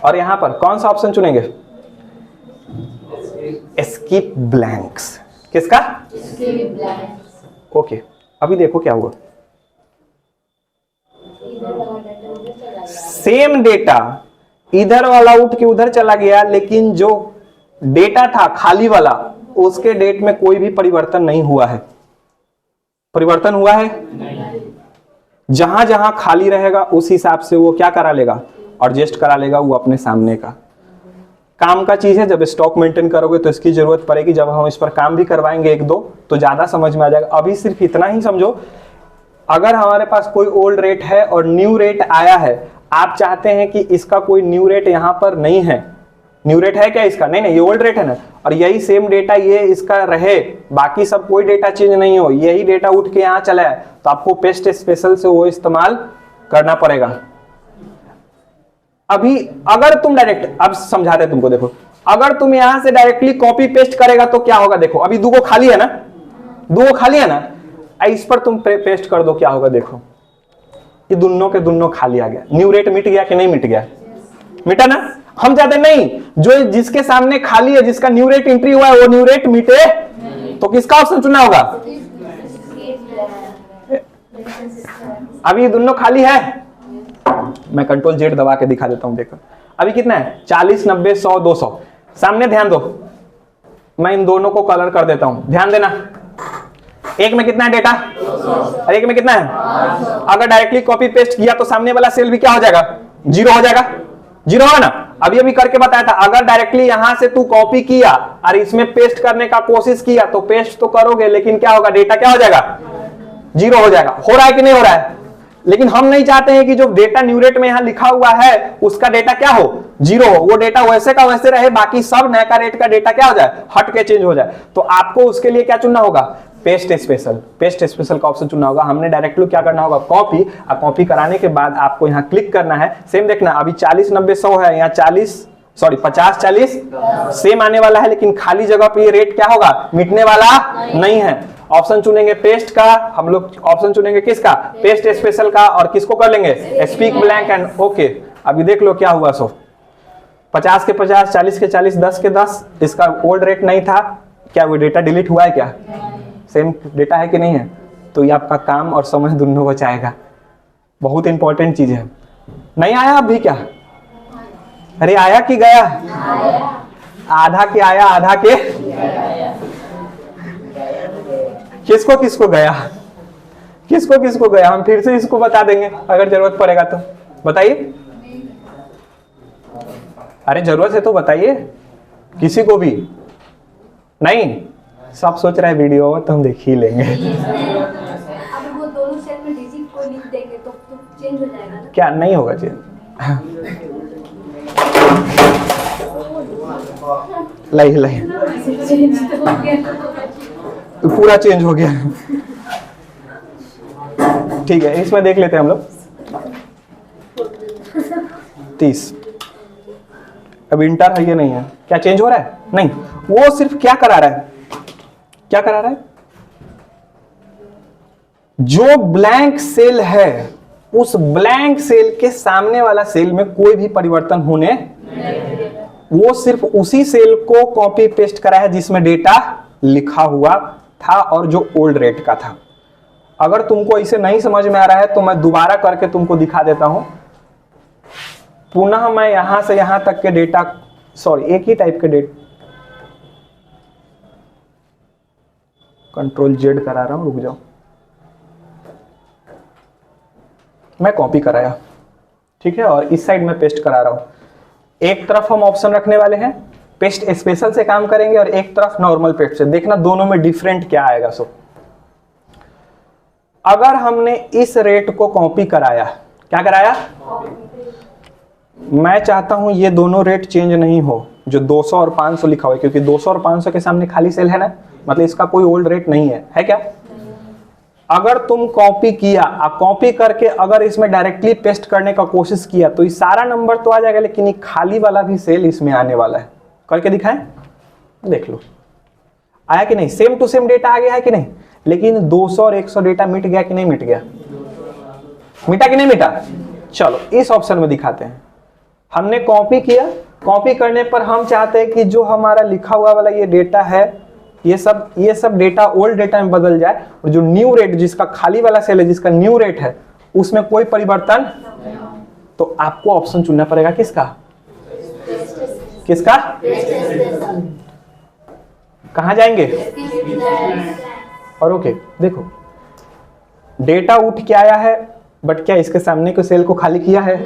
और यहां पर कौन सा ऑप्शन चुनेंगे? Skip blanks. किसका? Skip blanks. ओके, अभी देखो क्या हुआ, सेम डेटा इधर वाला उठ के उधर चला गया, लेकिन जो डेटा था खाली वाला, उसके डेट में कोई भी परिवर्तन नहीं हुआ है। परिवर्तन हुआ है? जहां जहां खाली रहेगा उस हिसाब से वो क्या करा लेगा? एडजस्ट करा लेगा वो अपने सामने का। काम का चीज है, जब स्टॉक मेंटेन करोगे तो इसकी जरूरत पड़ेगी, जब हम इस पर काम भी करवाएंगे 1-2 तो ज्यादा समझ में आ जाएगा। अभी सिर्फ इतना ही समझो, अगर हमारे पास कोई ओल्ड रेट है और न्यू रेट आया है, आप चाहते हैं कि इसका कोई न्यू रेट यहां पर नहीं है। न्यू रेट है क्या इसका? नहीं, ये ओल्ड रेट है ना, और यही सेम डेटा ये इसका रहे, बाकी सब कोई डेटा चेंज नहीं हो, यही डेटा उठ के यहाँ चला है, तो आपको पेस्ट स्पेशल से वो इस्तेमाल करना पड़ेगा। अभी अगर तुम डायरेक्ट, अब समझाते तुमको, देखो, अगर तुम यहां से डायरेक्टली कॉपी पेस्ट करेगा तो क्या होगा, देखो अभी 2 खाली है ना, 2 खाली है ना, इस पर तुम पेस्ट कर दो, क्या होगा देखो, ये दोनों के दोनों खाली आ गया। न्यू रेट मिट गया कि नहीं मिट गया? मिटा ना। हम चाहते नहीं, जो जिसके सामने खाली है, जिसका न्यू रेट एंट्री हुआ है, वो न्यू रेट मिटे, तो किसका ऑप्शन चुनना होगा? अभी दोनों खाली है, मैं कंट्रोल Z दबा के दिखा देता हूं, देखो अभी कितना है, 40, 90, 100, 200। सामने ध्यान दो, मैं इन दोनों को कलर कर देता हूं, ध्यान देना। एक में कितना है डेटा और एक में कितना है? अगर डायरेक्टली कॉपी पेस्ट किया तो सामने वाला सेल भी क्या हो जाएगा? 0 हो जाएगा। 0 होगा ना। अभी करके बताया था, अगर डायरेक्टली यहां से तू कॉपी किया और इसमें पेस्ट करने का कोशिश किया तो पेस्ट तो करोगे, लेकिन क्या होगा, डेटा क्या हो जाएगा? 0 हो जाएगा। हो रहा है कि नहीं हो रहा है? लेकिन हम नहीं चाहते हैं कि जो डेटा न्यू रेट में यहां लिखा हुआ है उसका डेटा क्या हो? 0 हो। वो डेटा वैसे का वैसे रहे, बाकी सब नया रेट का डेटा क्या हो जाए? हट के चेंज हो जाए। तो आपको उसके लिए क्या चुनना होगा? Paste special. पेस्ट स्पेशल का ऑप्शन चुनना होगा। हमने डायरेक्टली क्या करना होगा? कॉपी। और कॉपी कराने के बाद आपको यहाँ क्लिक करना है। सेम देखना, अभी 40, 90, 100 है, यहाँ 50, 40 सेम आने वाला है, लेकिन खाली जगह पे ये रेट क्या होगा? मिटने वाला नहीं है। ऑप्शन चुनेंगे पेस्ट का, हम लोग ऑप्शन चुनेंगे किसका? पेस्ट स्पेशल का, और किसको कर लेंगे? Speak blank and okay. अभी देख लो क्या हुआ। सो 50 के 50, 40 के 40, 10 के 10, इसका ओल्ड रेट नहीं था, क्या वो डेटा डिलीट हुआ है क्या? सेम डेटा है कि नहीं है? तो ये आपका काम और समय दोनों बचाएगा। बहुत इंपॉर्टेंट चीज है। नहीं आया अभी क्या? अरे आया कि गया? आधा के आया, आधा के किसको किसको गया? किसको किसको गया? हम फिर से इसको बता देंगे अगर जरूरत पड़ेगा तो। बताइए। अरे जरूरत है तो बताइए, किसी को भी नहीं। सब सोच रहे हैं वीडियो तो हम देख ही लेंगे। अगर वो दोनों सेल में डिजिट को लिख देंगे तो चेंज हो जाएगा ना? क्या नहीं होगा चेंज? लाई लाई पूरा चेंज हो गया। ठीक है, इसमें देख लेते हैं हम लोग 30। अब इंटर है ये नहीं है, क्या चेंज हो रहा है? नहीं, वो सिर्फ क्या करा रहा है? क्या करा रहा है? जो ब्लैंक सेल है उस ब्लैंक सेल के सामने वाला सेल में कोई भी परिवर्तन होने, वो सिर्फ उसी सेल को कॉपी पेस्ट करा है जिसमें डेटा लिखा हुआ था और जो ओल्ड रेट का था। अगर तुमको इसे नहीं समझ में आ रहा है तो मैं दोबारा करके तुमको दिखा देता हूं। पुनः मैं यहां से यहां तक के डेटा, सॉरी एक ही टाइप के डेटा, कंट्रोल जेड करा रहा हूं, रुक जाओ। मैं कॉपी कराया, ठीक है, और इस साइड में पेस्ट करा रहा हूं। एक तरफ हम ऑप्शन रखने वाले हैं, पेस्ट स्पेशल से काम करेंगे, और एक तरफ नॉर्मल पेस्ट से। देखना दोनों में डिफरेंट क्या आएगा। सो अगर हमने इस रेट को कॉपी कराया, क्या कराया? मैं चाहता हूं ये दोनों रेट चेंज नहीं हो, जो 200 और 500 लिखा हुआ है, क्योंकि 200 और 500 के सामने खाली सेल है ना, मतलब इसका कोई ओल्ड रेट नहीं है क्या? अगर तुम कॉपी किया, कॉपी करके अगर इसमें डायरेक्टली पेस्ट करने का कोशिश किया तो ये सारा नंबर तो आ जाएगा, लेकिन ये खाली वाला भी सेल इसमें आने वाला है। करके दिखाएं, देख लो आया कि नहीं? सेम टू सेम डेटा आ गया है कि नहीं? लेकिन 200 और 100 डेटा मिट गया कि नहीं मिट गया? मिटा कि नहीं मिटा? चलो इस ऑप्शन में दिखाते हैं। हमने कॉपी किया, कॉपी करने पर हम चाहते हैं कि जो हमारा लिखा हुआ वाला ये डेटा है, ये सब डेटा ओल्ड डेटा में बदल जाए, और जो न्यू रेट, जिसका खाली वाला सेल है, जिसका न्यू रेट है, उसमें कोई परिवर्तन। तो आपको ऑप्शन चुनना पड़ेगा किसका? किसका? कहां जाएंगे? और ओके, देखो डेटा उठ के आया है, बट क्या इसके सामने के सेल को खाली किया है?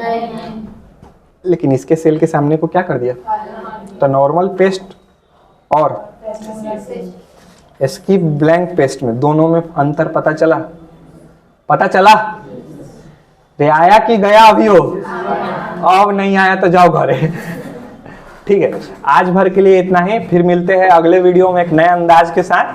लेकिन इसके सेल के सामने को क्या कर दिया? तो नॉर्मल पेस्ट और इसकी ब्लैंक पेस्ट में, दोनों में अंतर पता चला? पता चला? रे आया कि गया अभी हो? अब नहीं आया तो जाओ घरे। ठीक है, आज भर के लिए इतना ही, फिर मिलते हैं अगले वीडियो में एक नए अंदाज के साथ।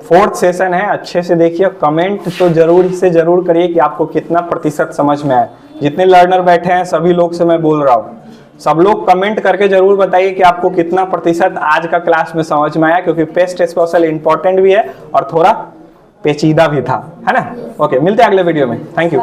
4th सेशन है, अच्छे से देखिए। कमेंट तो जरूर से जरूर करिए कि आपको कितना प्रतिशत समझ में आया। जितने लर्नर बैठे हैं सभी लोग से मैं बोल रहा हूँ, सब लोग कमेंट करके जरूर बताइए कि आपको कितना प्रतिशत आज का क्लास में समझ में आया, क्योंकि पेस्ट स्पेशल इंपॉर्टेंट भी है और थोड़ा पेचीदा भी था, है ना। ओके, मिलते हैं अगले वीडियो में। Thank you.